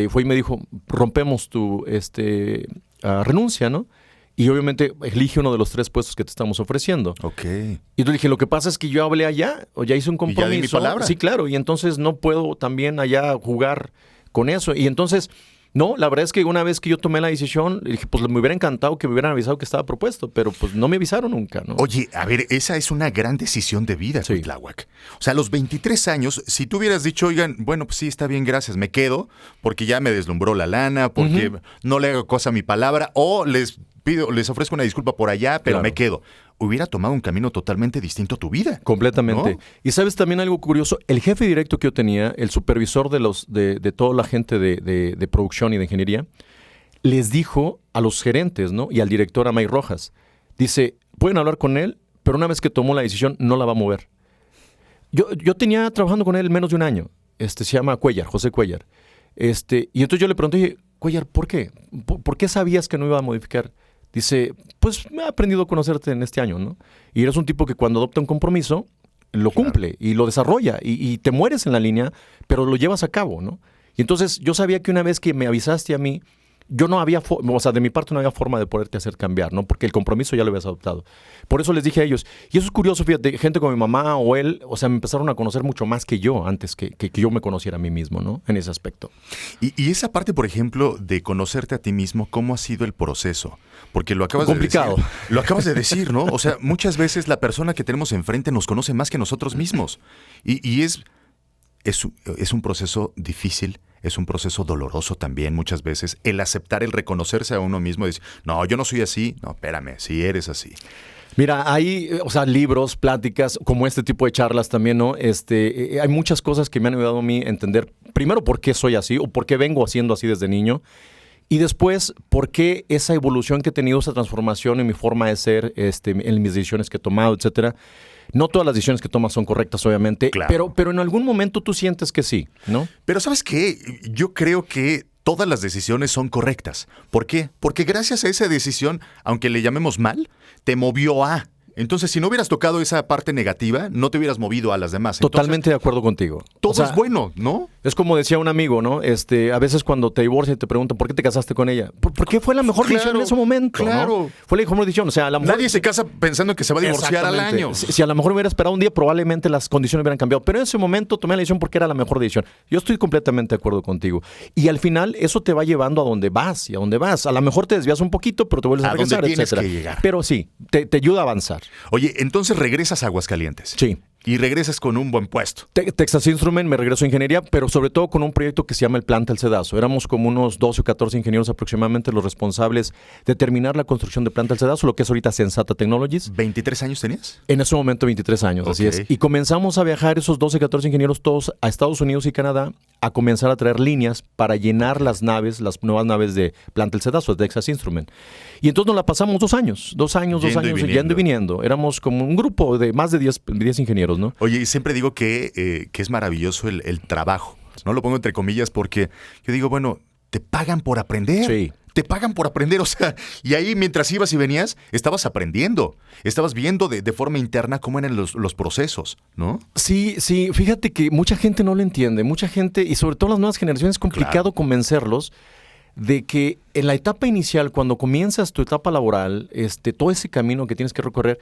fue y me dijo, rompemos tu renuncia, ¿no? Y obviamente elige uno de los 3 puestos que te estamos ofreciendo. Ok. Y entonces dije, lo que pasa es que yo hablé allá, o ya hice un ya di mi compromiso. palabra. Sí, claro, y entonces no puedo también allá jugar con eso. Y entonces, no, la verdad es que una vez que yo tomé la decisión, dije, pues me hubiera encantado que me hubieran avisado que estaba propuesto, pero pues no me avisaron nunca, ¿no? Oye, a ver, esa es una gran decisión de vida, Sí. Cuitláhuac. O sea, a los 23 años, si tú hubieras dicho, oigan, bueno, pues sí, está bien, gracias, me quedo, porque ya me deslumbró la lana, porque no le hago cosa a mi palabra, o les ofrezco una disculpa por allá, pero Claro. me quedo. Hubiera tomado un camino totalmente distinto a tu vida. Completamente. ¿No? Y sabes también algo curioso, el jefe directo que yo tenía, el supervisor de toda la gente de producción y de ingeniería, les dijo a los gerentes, ¿no? Y al director, a Mike Rojas, dice, pueden hablar con él, pero una vez que tomó la decisión, no la va a mover. Yo tenía trabajando con él menos de un año. Se llama Cuellar, José Cuellar. Y entonces yo le pregunté, dije, Cuellar, ¿por qué? ¿Por qué sabías que no iba a modificar? Dice, pues me he aprendido a conocerte en este año, ¿no? Y eres un tipo que cuando adopta un compromiso, lo cumple y lo desarrolla y te mueres en la línea, pero lo llevas a cabo, ¿no? Y entonces yo sabía que una vez que me avisaste a mí, yo no había, o sea, de mi parte no había forma de poderte hacer cambiar, ¿no? Porque el compromiso ya lo habías adoptado. Por eso les dije a ellos, y eso es curioso, fíjate, gente como mi mamá o él, o sea, me empezaron a conocer mucho más que yo antes que yo me conociera a mí mismo, ¿no? En ese aspecto. Y esa parte, por ejemplo, de conocerte a ti mismo, ¿cómo ha sido el proceso? Porque lo acabas Complicado. de decir. Lo acabas de decir, ¿no? O sea, muchas veces la persona que tenemos enfrente nos conoce más que nosotros mismos. Y es un proceso difícil, es un proceso doloroso también muchas veces, el aceptar, el reconocerse a uno mismo y decir, no, yo no soy así. No, espérame, sí eres así. Mira, hay, o sea, libros, pláticas, como este tipo de charlas también, ¿no? Hay muchas cosas que me han ayudado a mí a entender, primero, por qué soy así o por qué vengo haciendo así desde niño. Y después, ¿por qué esa evolución que he tenido, esa transformación en mi forma de ser, en mis decisiones que he tomado, etcétera? No todas las decisiones que tomas son correctas, obviamente, Claro. pero en algún momento tú sientes que sí, ¿no? Pero ¿sabes qué? Yo creo que todas las decisiones son correctas. ¿Por qué? Porque gracias a esa decisión, aunque le llamemos mal, te movió a... Entonces, si no hubieras tocado esa parte negativa, no te hubieras movido a las demás. Entonces, Totalmente de acuerdo contigo. todo O sea, es bueno, ¿no? es como decía un amigo, ¿no? A veces cuando te divorcias y te preguntan ¿por qué te casaste con ella? Porque fue la mejor decisión Claro, en ese momento, claro. ¿no? Fue la mejor decisión. O sea, a la mujer... Nadie se casa pensando que se va a divorciar al Exactamente. año. Si a lo mejor hubiera esperado un día, probablemente las condiciones hubieran cambiado. Pero en ese momento tomé la decisión porque era la mejor decisión. Yo estoy completamente de acuerdo contigo. Y al final, eso te va llevando a donde vas y a donde vas. A lo mejor te desvías un poquito, pero te vuelves a A donde regresar, tienes etcétera. que llegar. Pero sí, te ayuda a avanzar. Oye, entonces regresas a Aguascalientes. Sí. Y regresas con un buen puesto. Texas Instruments, me regreso a ingeniería, pero sobre todo con un proyecto que se llama el Planta El Cedazo. Éramos como unos 12 o 14 ingenieros aproximadamente los responsables de terminar la construcción de Planta El Cedazo, lo que es ahorita Sensata Technologies. ¿23 años tenías? En ese momento 23 años, así Ok. es. Y comenzamos a viajar esos 12, 14 ingenieros todos a Estados Unidos y Canadá a comenzar a traer líneas para llenar las naves, las nuevas naves de Planta El Cedazo, de Texas Instruments. Y entonces nos la pasamos 2 años, yendo y viniendo. Éramos como un grupo de más de 10 ingenieros, ¿no? Oye, y siempre digo que es maravilloso el trabajo. No lo pongo entre comillas porque yo digo, bueno, te pagan por aprender. Sí. Te pagan por aprender, o sea, y ahí mientras ibas y venías, estabas aprendiendo, estabas viendo de forma interna cómo eran los procesos, ¿no? Sí, fíjate que mucha gente no lo entiende, mucha gente, y sobre todo las nuevas generaciones, es complicado convencerlos de que en la etapa inicial, cuando comienzas tu etapa laboral, todo ese camino que tienes que recorrer,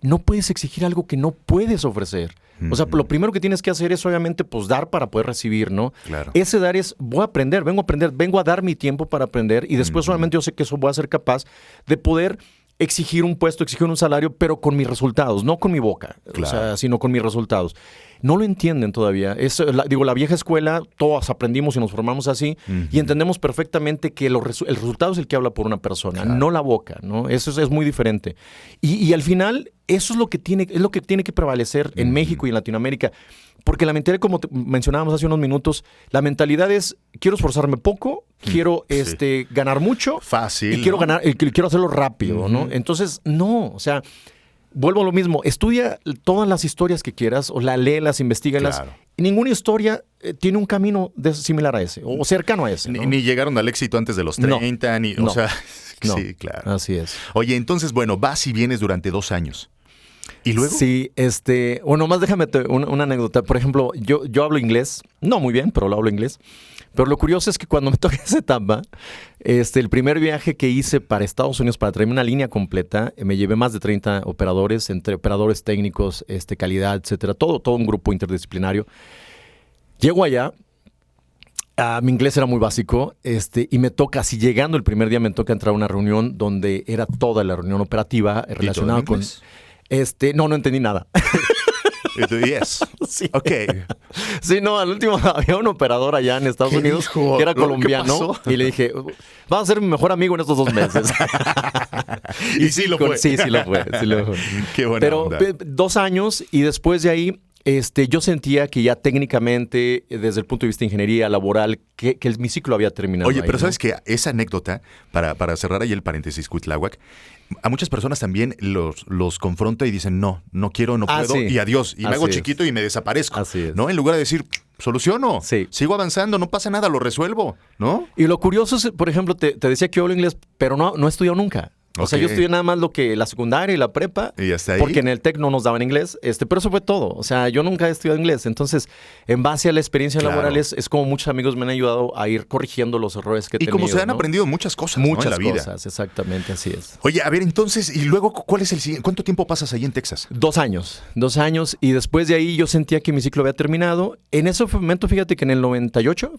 no puedes exigir algo que no puedes ofrecer. O sea, lo primero que tienes que hacer es obviamente pues dar para poder recibir, ¿no? Claro. Ese dar es, voy a aprender, vengo a dar mi tiempo para aprender y después solamente yo sé que eso voy a ser capaz de poder exigir un puesto, exigir un salario, pero con mis resultados, no con mi boca, Claro. o sea, sino con mis resultados. No lo entienden todavía. La vieja escuela, todos aprendimos y nos formamos así y entendemos perfectamente que el resultado es el que habla por una persona, no la boca, ¿no? Eso es muy diferente. Y al final, eso es lo que tiene que prevalecer en México y en Latinoamérica. Porque la mentalidad, como mencionábamos hace unos minutos, la mentalidad es, quiero esforzarme poco, quiero ganar mucho. Fácil, Y quiero ¿no? ganar, y quiero hacerlo rápido, ¿no? Entonces, no, o sea, vuelvo a lo mismo. Estudia todas las historias que quieras, o léelas, investígalas. Claro. Y ninguna historia tiene un camino similar a ese, o cercano a ese, ¿no? Ni llegaron al éxito antes de los 30, No. o sea, No. sí, claro. Así es. Oye, entonces, bueno, vas y vienes durante 2 años. ¿Y luego? Sí, bueno, más déjame una anécdota. Por ejemplo, yo hablo inglés, no muy bien, pero lo hablo inglés. Pero lo curioso es que cuando me toca esa etapa, el primer viaje que hice para Estados Unidos para traerme una línea completa, me llevé más de 30 operadores, entre operadores técnicos, calidad, etcétera, todo un grupo interdisciplinario. Llego allá. Mi inglés era muy básico, y me toca, así llegando el primer día, me toca entrar a una reunión donde era toda la reunión operativa relacionada con... No entendí nada. Yes. Sí. Ok. Sí, no, al último había un operador allá en Estados ¿Qué Unidos dijo? que era ¿Qué colombiano pasó? y le dije, vas a ser mi mejor amigo en estos 2 meses. Y sí lo fue. Sí lo fue. Qué buena Pero onda. 2 años y después de ahí, yo sentía que ya técnicamente, desde el punto de vista de ingeniería laboral, que mi ciclo había terminado. Oye, ahí, pero ¿no? ¿sabes qué? Esa anécdota, para cerrar ahí el paréntesis, Cuitláhuac, a muchas personas también los confronta y dicen, no quiero, no puedo, sí. y adiós. Y me hago Así es. chiquito y me desaparezco. Así es. ¿No? En lugar de decir, soluciono, Sí. sigo avanzando, no pasa nada, lo resuelvo, ¿no? Y lo curioso es, por ejemplo, te decía que yo hablo inglés, pero no he estudiado nunca. O sea, Ok. yo estudié nada más la secundaria y la prepa. Y hasta ahí. Porque en el TEC no nos daban inglés. Pero eso fue todo. O sea, yo nunca he estudiado inglés. Entonces, en base a la experiencia Claro. laboral, es como muchos amigos me han ayudado a ir corrigiendo los errores que he Y tenido. como se han ¿no? aprendido muchas cosas, ¿no? Muchas En la vida. cosas, exactamente, así es. Oye, a ver, entonces, y luego, ¿cuál es el siguiente? ¿Cuánto tiempo pasas ahí en Texas? 2 años. 2 años. Y después de ahí yo sentía que mi ciclo había terminado. En ese momento, fíjate que en el 98,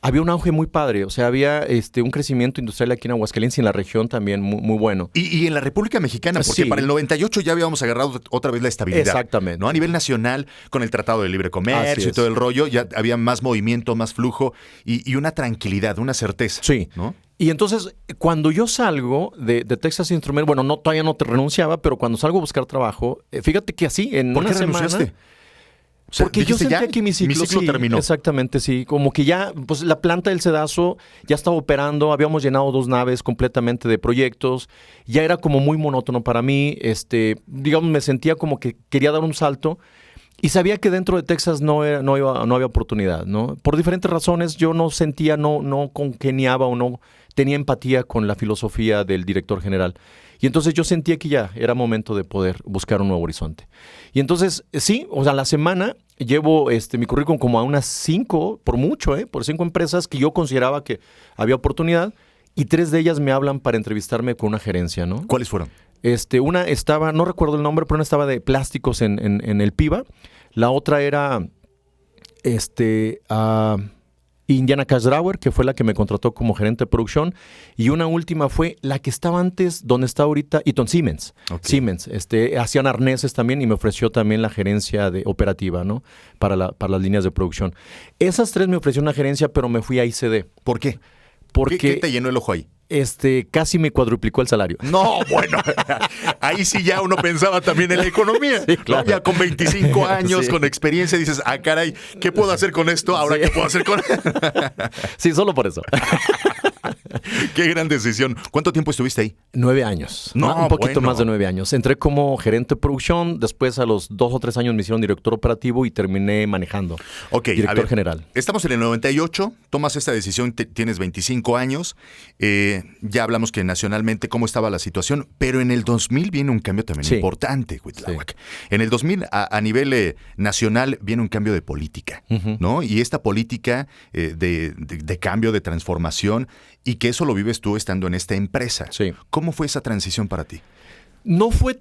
había un auge muy padre. O sea, había un crecimiento industrial aquí en Aguascalientes y en la región también muy, muy bueno. Y en la República Mexicana, porque Sí. para el 98 ya habíamos agarrado otra vez la estabilidad. Exactamente. ¿No? A nivel nacional, con el Tratado de Libre Así Comercio y es. todo el rollo, ya había más movimiento, más flujo y una tranquilidad, una certeza. Sí. ¿No? Y entonces, cuando yo salgo de Texas Instruments, bueno, todavía no te renunciaba, pero cuando salgo a buscar trabajo, fíjate que así, en ¿Por una qué semana... renunciaste? O sea, Porque yo dijiste, sentía ya, que mi ciclo sí, terminó. Exactamente, sí. Como que ya, pues la planta del Cedazo ya estaba operando, habíamos llenado 2 naves completamente de proyectos, ya era como muy monótono para mí, digamos, me sentía como que quería dar un salto y sabía que dentro de Texas no había oportunidad, ¿no? Por diferentes razones yo no sentía, no congeniaba o no tenía empatía con la filosofía del director general. Y entonces yo sentía que ya era momento de poder buscar un nuevo horizonte. Y entonces, o sea, la semana llevo mi currículum como a unas 5, por mucho, por 5 empresas que yo consideraba que había oportunidad y 3 de ellas me hablan para entrevistarme con una gerencia, ¿no? ¿Cuáles fueron? Una estaba, no recuerdo el nombre, pero una estaba de plásticos en el PIBA. La otra era Indiana Casdrauer, que fue la que me contrató como gerente de producción. Y una última fue la que estaba antes, donde está ahorita, Eaton Siemens. Ok. Siemens. Hacían arneses también y me ofreció también la gerencia operativa, ¿no? Para las líneas de producción. Esas 3 me ofreció una gerencia, pero me fui a ICD. ¿Por qué? Porque ¿Qué te llenó el ojo ahí? casi me cuadruplicó el salario. No, bueno, ahí sí ya uno pensaba también en la economía. Sí, claro. ¿No? Ya con 25 años, Sí. con experiencia, dices, caray, ¿qué puedo hacer con esto? Ahora, Sí. ¿qué puedo hacer con...? Sí, solo por eso. Qué gran decisión. ¿Cuánto tiempo estuviste ahí? 9 años. No, Un poquito bueno. más de 9 años. Entré como gerente de producción, después a los 2 o 3 años me hicieron director operativo y terminé manejando. Ok, Director general. Estamos en el 98, tomas esta decisión, tienes 25 años, ya hablamos que nacionalmente cómo estaba la situación, pero en el 2000 viene un cambio también Sí. importante, Cuitláhuac. En el 2000 a nivel nacional viene un cambio de política, ¿no? Y esta política de cambio, de transformación, y que eso lo vives tú estando en esta empresa. Sí. ¿Cómo fue esa transición para ti? No fue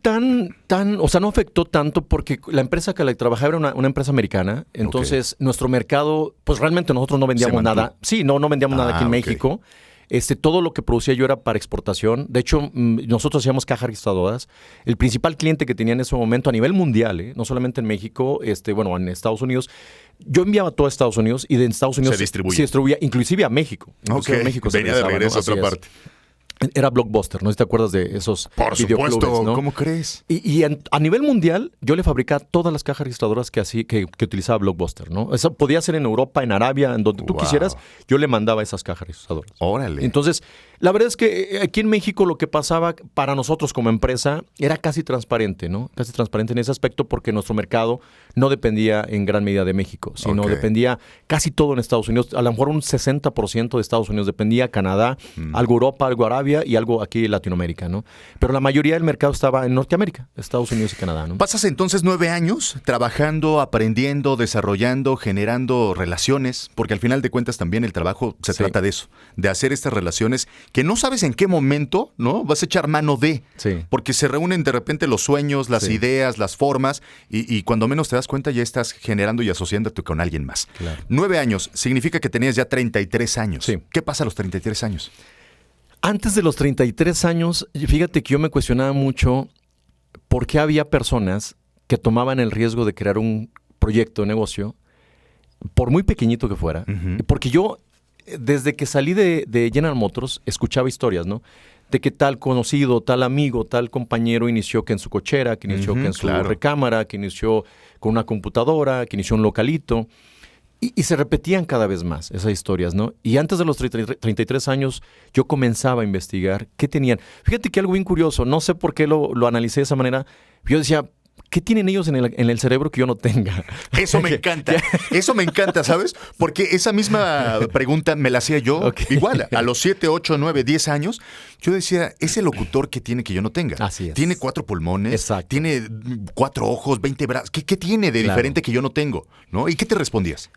o sea, no afectó tanto porque la empresa que la trabajaba era una empresa americana. Entonces, nuestro mercado, pues realmente nosotros no vendíamos mantuvo. nada. Sí, no vendíamos nada aquí en ok. México. Todo lo que producía yo era para exportación. De hecho, nosotros hacíamos cajas registradoras. El principal cliente que tenía en ese momento a nivel mundial, no solamente en México, bueno, en Estados Unidos. Yo enviaba todo a Estados Unidos y de Estados Unidos Se distribuye. se distribuía, inclusive a México. Ok, Inclusive a México se venía de realizaba, regreso a Así otra es. parte. Era Blockbuster, no sé si te acuerdas de esos Por videoclubes, supuesto, ¿no? ¿cómo crees? Y a nivel mundial, yo le fabricaba todas las cajas registradoras que utilizaba Blockbuster, ¿no? Eso podía ser en Europa, en Arabia, en donde tú Wow. quisieras, yo le mandaba esas cajas registradoras. Órale. Entonces, la verdad es que aquí en México lo que pasaba para nosotros como empresa era casi transparente, ¿no? Casi transparente en ese aspecto porque nuestro mercado no dependía en gran medida de México, sino Ok. dependía casi todo en Estados Unidos. A lo mejor un 60% de Estados Unidos dependía, Canadá, algo Europa, algo Arabia y algo aquí en Latinoamérica, ¿no? Pero la mayoría del mercado estaba en Norteamérica, Estados Unidos y Canadá, ¿no? Pasas entonces 9 años trabajando, aprendiendo, desarrollando, generando relaciones, porque al final de cuentas también el trabajo se Sí. trata de eso, de hacer estas relaciones que no sabes en qué momento, ¿no? Vas a echar mano de, Sí. porque se reúnen de repente los sueños, las Sí. ideas, las formas, y cuando menos te das cuenta ya estás generando y asociándote con alguien más. Claro. 9 años, significa que tenías ya 33 años. Sí. ¿Qué pasa a los 33 años? Antes de los 33 años, fíjate que yo me cuestionaba mucho por qué había personas que tomaban el riesgo de crear un proyecto de negocio, por muy pequeñito que fuera. Ujú. Porque yo, desde que salí de General Motors, escuchaba historias, ¿no? De que tal conocido, tal amigo, tal compañero inició que en su cochera, que inició Ujú, que en su claro. recámara, que inició con una computadora, que inició un localito. Y se repetían cada vez más esas historias, ¿no? Y antes de los 33 años, yo comenzaba a investigar qué tenían. Fíjate que algo bien curioso, no sé por qué lo analicé de esa manera. Yo decía, ¿qué tienen ellos en el cerebro que yo no tenga? Eso me encanta. Eso me encanta, ¿sabes? Porque esa misma pregunta me la hacía yo Ok. igual. A los 7, 8, 9, 10 años, yo decía, ese locutor que tiene que yo no tenga. Así es. Tiene 4 pulmones, Exacto. tiene 4 ojos, 20 brazos. ¿Qué tiene de Claro. diferente que yo no tengo? ¿No? ¿Y qué te respondías?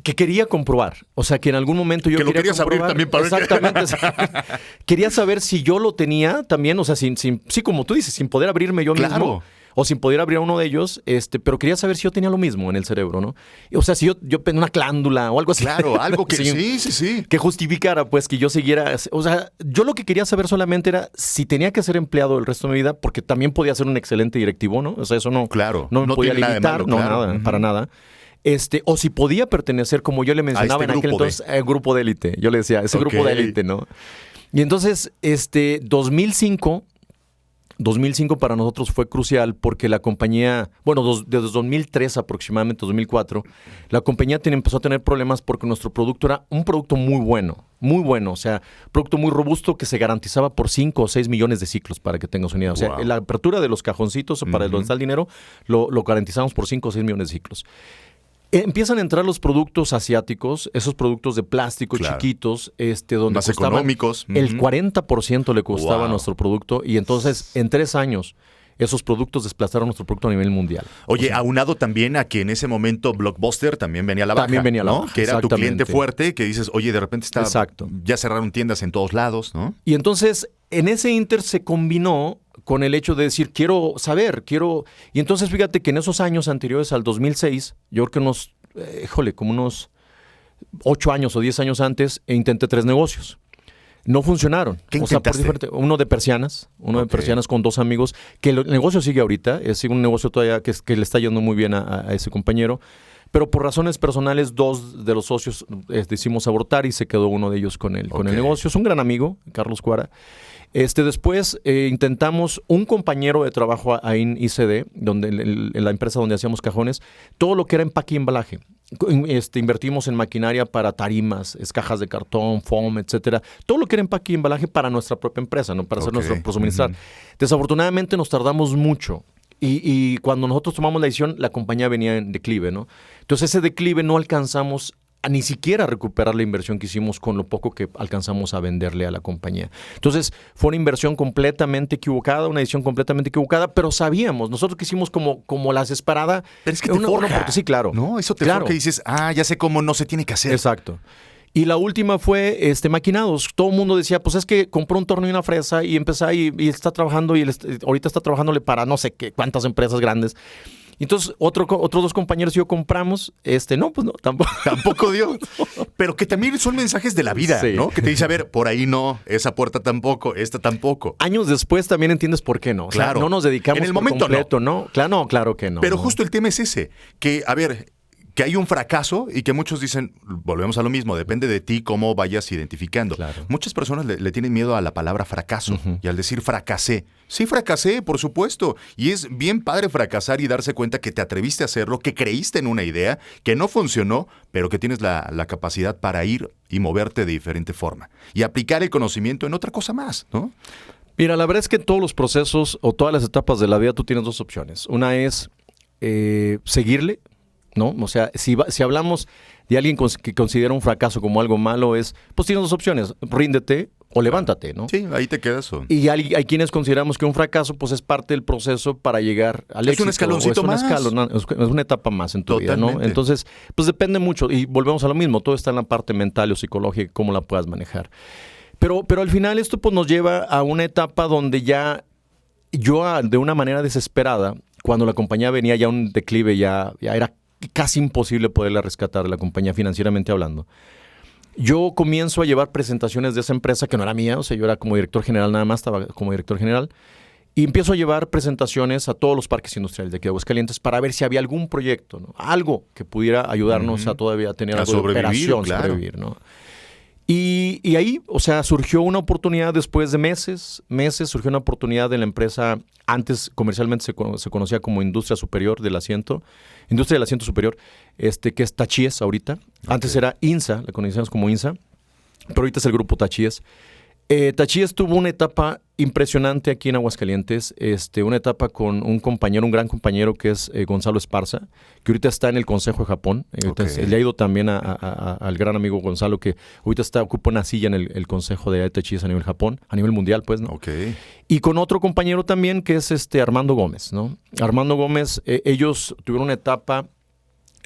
Que quería comprobar. O sea, que en algún momento yo Que lo quería querías abrir comprobar. también para ver qué- Exactamente. Sí. Quería saber si yo lo tenía también, o sea, sí, como tú dices, sin poder abrirme yo Claro. mismo. O sin poder abrir a uno de ellos, pero quería saber si yo tenía lo mismo en el cerebro, ¿no? O sea, si yo una glándula o algo así. Claro, algo que Sí. sí. Que justificara, pues, que yo siguiera. O sea, yo lo que quería saber solamente era si tenía que ser empleado el resto de mi vida, porque también podía ser un excelente directivo, ¿no? O sea, eso no, Claro, no me no podía tiene nada de limitar, malo, no, claro. nada, Ujú. para nada. O si podía pertenecer, como yo le mencionaba este en aquel grupo de. entonces, al grupo de élite. Yo le decía, ese Ok. grupo de élite, ¿no? Y entonces, 2005 para nosotros fue crucial porque la compañía, bueno, desde 2003 aproximadamente, 2004, la compañía empezó a tener problemas porque nuestro producto era un producto muy bueno, o sea, producto muy robusto que se garantizaba por 5 o 6 millones de ciclos, para que tengas una idea. O sea, Wow. la apertura de los cajoncitos para donde está el dinero, lo garantizamos por 5 o 6 millones de ciclos. Empiezan a entrar los productos asiáticos, esos productos de plástico Claro. chiquitos, donde Más costaban económicos. el Ujú. 40% le costaba Wow. nuestro producto y entonces en 3 años esos productos desplazaron nuestro producto a nivel mundial. Oye, aunado también a que en ese momento Blockbuster también venía a la baja. También venía a la ¿no? baja, Que era tu exactamente. cliente fuerte, que dices, oye, de repente está. Exacto. Ya cerraron tiendas en todos lados, ¿no? Y entonces en ese inter se combinó con el hecho de decir, quiero saber. Y entonces fíjate que en esos años anteriores al 2006, yo creo que como unos 8 años o 10 años antes, intenté 3 negocios. No funcionaron. ¿Qué O sea, intentaste? uno de persianas, Ok. con 2 amigos, que el negocio sigue ahorita, es un negocio todavía que le está yendo muy bien a ese compañero, pero por razones personales 2 de los socios decidimos abortar y se quedó uno de ellos con el Ok. negocio. Es un gran amigo, Carlos Cuara. Después intentamos un compañero de trabajo ahí en ICD, donde en la empresa donde hacíamos cajones, todo lo que era empaque y embalaje. invertimos en maquinaria para tarimas, cajas de cartón, foam, etcétera. Todo lo que era empaque y embalaje para nuestra propia empresa, ¿no? Para hacer por suministrar. Desafortunadamente nos tardamos mucho. Y cuando nosotros tomamos la decisión, la compañía venía en declive, ¿no? Entonces ese declive no alcanzamos a ni siquiera recuperar la inversión que hicimos con lo poco que alcanzamos a venderle a la compañía. Entonces fue una inversión completamente equivocada, una decisión completamente equivocada, pero sabíamos, nosotros que hicimos como la desesperada. Pero es que te forja. Sí, claro. No, eso te forja y dices, ya sé cómo no se tiene que hacer. Exacto. Y la última fue maquinados. Todo el mundo decía, pues es que compró un torno y una fresa y empezó y está trabajando y ahorita está trabajándole para no sé qué, cuántas empresas grandes. Entonces, otros dos compañeros y yo compramos, no, pues no, tampoco dio. Pero que también son mensajes de la vida, sí, ¿no? Que te dice, a ver, por ahí no, esa puerta tampoco, esta tampoco. Años después también entiendes por qué no. Claro. O sea, no nos dedicamos en el momento completo, ¿no? Claro que no. Pero justo el tema es ese, que, a ver, que hay un fracaso y que muchos dicen, volvemos a lo mismo, depende de ti cómo vayas identificando. Claro. Muchas personas le tienen miedo a la palabra fracaso y al decir fracasé. Sí, fracasé, por supuesto. Y es bien padre fracasar y darse cuenta que te atreviste a hacerlo, que creíste en una idea, que no funcionó, pero que tienes la capacidad para ir y moverte de diferente forma. Y aplicar el conocimiento en otra cosa más, ¿no? Mira, la verdad es que en todos los procesos o todas las etapas de la vida tú tienes dos opciones. Una es seguirle, ¿no? O sea, si hablamos de alguien que considera un fracaso como algo malo, pues tienes dos opciones, ríndete o levántate, ¿no? Sí, ahí te quedas. Y hay quienes consideramos que un fracaso pues es parte del proceso para llegar al éxito. Es un escaloncito más. Es una etapa más en tu vida, ¿no? Entonces, pues depende mucho y volvemos a lo mismo, todo está en la parte mental o psicológica, cómo la puedas manejar. Pero al final esto pues nos lleva a una etapa donde ya yo de una manera desesperada, cuando la compañía venía ya a un declive, ya era casi imposible poderla rescatar, la compañía financieramente hablando. Yo comienzo a llevar presentaciones de esa empresa que no era mía, o sea, yo era como director general nada más, estaba como director general, y empiezo a llevar presentaciones a todos los parques industriales de aquí de Aguascalientes para ver si había algún proyecto, ¿no? Algo que pudiera ayudarnos a todavía tener algo de operación, sobrevivir, ¿no? Y ahí, o sea, surgió una oportunidad después de meses, surgió una oportunidad de la empresa, antes comercialmente se conocía como Industria del Asiento Superior, que es Tachíes ahorita. Okay. Antes era INSA, la conocíamos como INSA, pero ahorita es el grupo Tachíes. Tachíes tuvo una etapa impresionante aquí en Aguascalientes, una etapa con un gran compañero que es Gonzalo Esparza, que ahorita está en el Consejo de Japón. Okay. Le ha ido también al gran amigo Gonzalo, que ahorita ocupa una silla en el Consejo de Tachíes a nivel Japón, a nivel mundial, pues, ¿no? Okay. Y con otro compañero también que es Armando Gómez, ¿no? Armando Gómez, ellos tuvieron una etapa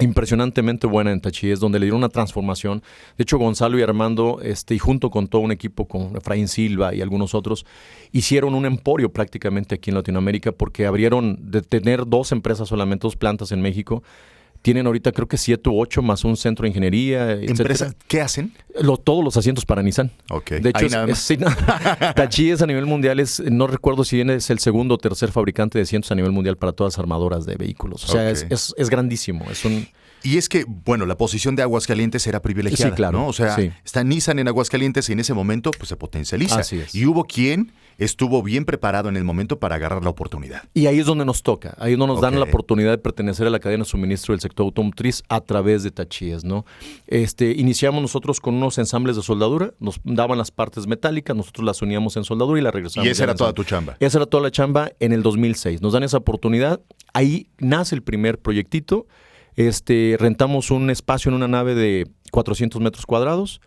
impresionantemente buena en Tachíes, donde le dieron una transformación. De hecho, Gonzalo y Armando, y junto con todo un equipo, con Efraín Silva y algunos otros, hicieron un emporio prácticamente aquí en Latinoamérica, porque abrieron, de tener 2 empresas solamente, 2 plantas en México, tienen ahorita creo que 7 u 8 más un centro de ingeniería, ¿Empresa? ¿Qué hacen? Todos los asientos para Nissan. Okay. De hecho, Tachíes a nivel mundial no recuerdo si bien es el segundo o tercer fabricante de asientos a nivel mundial para todas las armadoras de vehículos. O sea, es grandísimo. Y es que, bueno, la posición de Aguascalientes era privilegiada, sí, claro, ¿no? O sea, sí. Está Nissan en Aguascalientes y en ese momento pues se potencializa. Así es. Y hubo quien estuvo bien preparado en el momento para agarrar la oportunidad. Y ahí es donde nos toca, ahí es donde nos dan la oportunidad de pertenecer a la cadena de suministro del sector automotriz a través de Tachíes, ¿no? Iniciamos nosotros con unos ensambles de soldadura, nos daban las partes metálicas, nosotros las uníamos en soldadura y las regresamos. ¿Y esa era toda tu chamba? Esa era toda la chamba en el 2006. Nos dan esa oportunidad, ahí nace el primer proyectito. Rentamos un espacio en una nave de 400 metros cuadrados,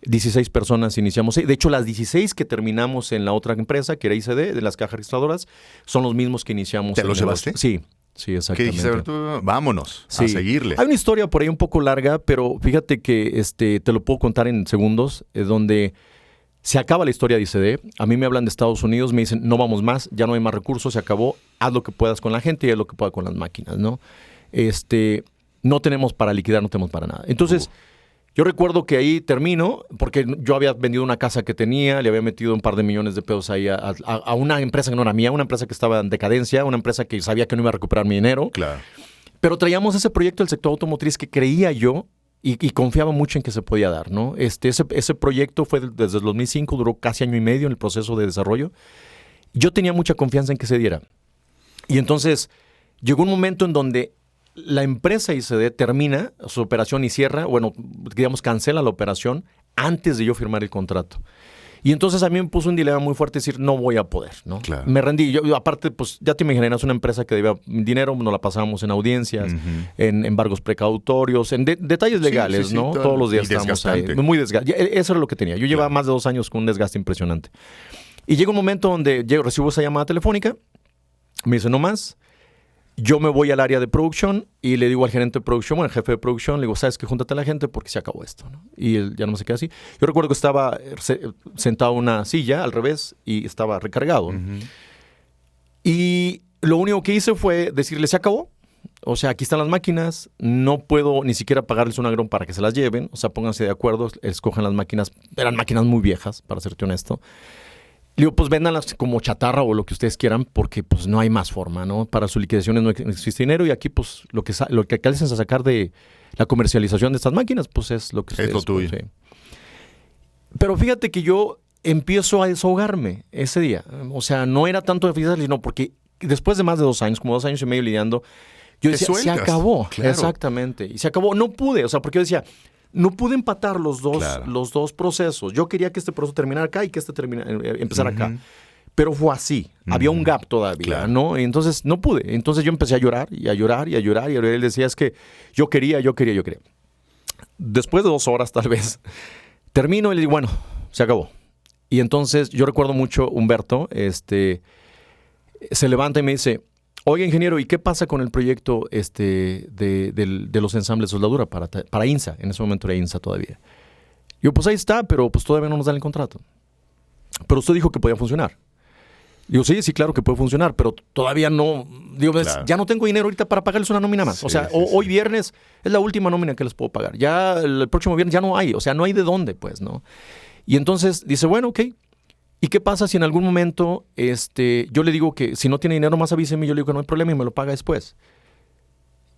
16 personas iniciamos. De hecho, las 16 que terminamos en la otra empresa, que era ICD, de las cajas registradoras, son los mismos que iniciamos. ¿Te los llevaste? Sí, exactamente. ¿Qué dijiste? Vámonos a seguirle. Hay una historia por ahí un poco larga, pero fíjate que te lo puedo contar en segundos, donde se acaba la historia de ICD. A mí me hablan de Estados Unidos, me dicen, no vamos más, ya no hay más recursos, se acabó, haz lo que puedas con la gente y haz lo que puedas con las máquinas, ¿no? No tenemos para liquidar, no tenemos para nada. Entonces, yo recuerdo que ahí termino, porque yo había vendido una casa que tenía, le había metido un par de millones de pesos ahí a una empresa que no era mía, una empresa que estaba en decadencia, una empresa que sabía que no iba a recuperar mi dinero. Claro. Pero traíamos ese proyecto del sector automotriz que creía yo y confiaba mucho en que se podía dar, ¿no? Ese proyecto fue desde el 2005, duró casi año y medio en el proceso de desarrollo. Yo tenía mucha confianza en que se diera. Y entonces llegó un momento en donde la empresa ICD termina su operación y cierra, bueno, digamos, cancela la operación antes de yo firmar el contrato. Y entonces a mí me puso un dilema muy fuerte, decir, no voy a poder, ¿no? Claro. Me rendí. Yo, aparte, pues ya te imaginas, una empresa que debía dinero, nos la pasábamos en audiencias, en embargos precautorios, en detalles legales, sí, ¿no? Todos los días estábamos ahí. Muy desgastante. Eso era lo que tenía. Yo llevaba más de 2 años con un desgaste impresionante. Y llega un momento donde recibo esa llamada telefónica, me dice, no más. Yo me voy al área de producción y le digo al gerente de producción, bueno, al jefe de producción, le digo, ¿sabes qué? Júntate a la gente porque se acabó esto, ¿no? Y él ya no se queda así. Yo recuerdo que estaba sentado en una silla al revés y estaba recargado, ¿no? Y lo único que hice fue decirle, se acabó. O sea, aquí están las máquinas, no puedo ni siquiera pagarles un agrón para que se las lleven. O sea, pónganse de acuerdo, escojan las máquinas. Eran máquinas muy viejas, para serte honesto. Le digo, pues véndanlas como chatarra o lo que ustedes quieran, porque pues no hay más forma, ¿no? Para sus liquidaciones no existe dinero y aquí pues lo que alcancen a sacar de la comercialización de estas máquinas, pues es lo que ustedes... Es lo tuyo. Pues, sí. Pero fíjate que yo empiezo a desahogarme ese día. O sea, no era tanto de felicidad, sino porque después de más de 2 años, como 2 años y medio lidiando, yo decía, se acabó. Claro. Exactamente. Y se acabó. No pude, o sea, porque yo decía... No pude empatar los dos procesos. Yo quería que este proceso terminara acá y que este empezara acá. Pero fue así. Había un gap todavía, ¿no? Y entonces no pude. Entonces yo empecé a llorar y a llorar y a llorar. Y él decía, es que yo quería. Después de 2 horas tal vez, termino y le digo, bueno, se acabó. Y entonces yo recuerdo mucho Humberto, se levanta y me dice, oye, ingeniero, ¿y qué pasa con el proyecto de los ensambles de soldadura para INSA? En ese momento era INSA todavía. Yo, pues ahí está, pero pues todavía no nos dan el contrato. Pero usted dijo que podía funcionar. Digo, sí, claro que puede funcionar, pero todavía no. Digo, ya no tengo dinero ahorita para pagarles una nómina más. O sea, hoy viernes es la última nómina que les puedo pagar. Ya el próximo viernes ya no hay. O sea, no hay de dónde, pues, ¿no? Y entonces dice, bueno, ok. ¿Y qué pasa si en algún momento yo le digo que si no tiene dinero más avíseme? Yo le digo que no hay problema y me lo paga después.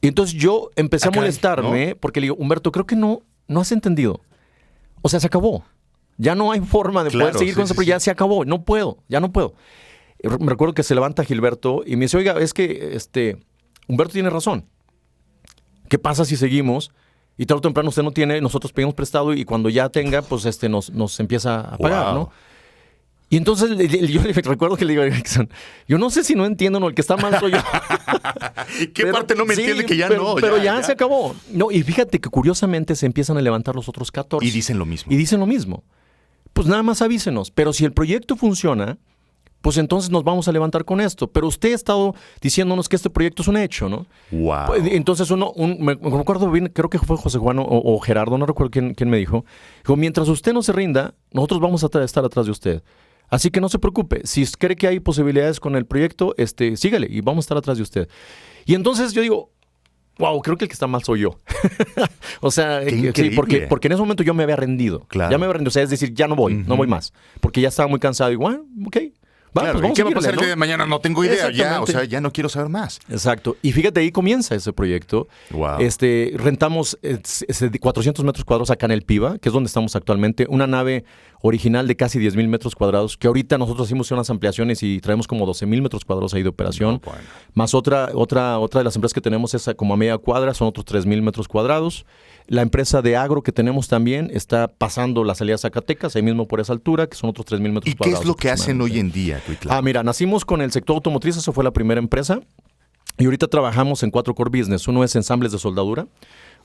Y entonces yo empecé a molestarme, ¿no? Porque le digo, Humberto, creo que no has entendido. O sea, se acabó. Ya no hay forma de poder seguir con eso, pero ya se acabó. Ya no puedo. Me recuerdo que se levanta Gilberto y me dice, oiga, es que Humberto tiene razón. ¿Qué pasa si seguimos? Y tarde o temprano usted no tiene, nosotros pedimos prestado y cuando ya tenga, pues nos empieza a pagar, ¿no? Y entonces yo recuerdo que le digo a Erickson, yo no sé si no entiendo, no, el que está mal soy yo. ¿Qué parte no me entiende que ya no? Pero ya se acabó. No, y fíjate que curiosamente se empiezan a levantar los otros 14. Y dicen lo mismo. Pues nada más avísenos. Pero si el proyecto funciona, pues entonces nos vamos a levantar con esto. Pero usted ha estado diciéndonos que este proyecto es un hecho, ¿no? Wow. Pues, entonces me acuerdo bien, creo que fue José Juan o Gerardo, no recuerdo quién me dijo. Dijo, mientras usted no se rinda, nosotros vamos a estar atrás de usted. Así que no se preocupe, si cree que hay posibilidades con el proyecto, sígale y vamos a estar atrás de usted. Y entonces yo digo, wow, creo que el que está mal soy yo. O sea, sí, porque en ese momento yo me había rendido. Claro. Ya me había rendido, o sea, es decir, ya no voy más. Porque ya estaba muy cansado y bueno, ok. Claro, pues vamos ¿qué va a pasar el ¿no? día de mañana? No tengo idea. Ya no quiero saber más. Exacto. Y fíjate, ahí comienza ese proyecto. Wow. Rentamos 400 metros cuadrados acá en el Piva, que es donde estamos actualmente. Una nave original de casi 10,000 metros cuadrados, que ahorita nosotros hicimos unas ampliaciones y traemos como 12,000 metros cuadrados ahí de operación. No, bueno. Más otra de las empresas que tenemos es como a media cuadra, son otros 3,000 metros cuadrados. La empresa de agro que tenemos también está pasando la salida a Zacatecas, ahí mismo por esa altura, que son otros 3,000 metros cuadrados. ¿Y qué es lo que hacen hoy en día, Cuitlao? Mira, nacimos con el sector automotriz, eso fue la primera empresa. Y ahorita trabajamos en 4 core business. Uno es ensambles de soldadura.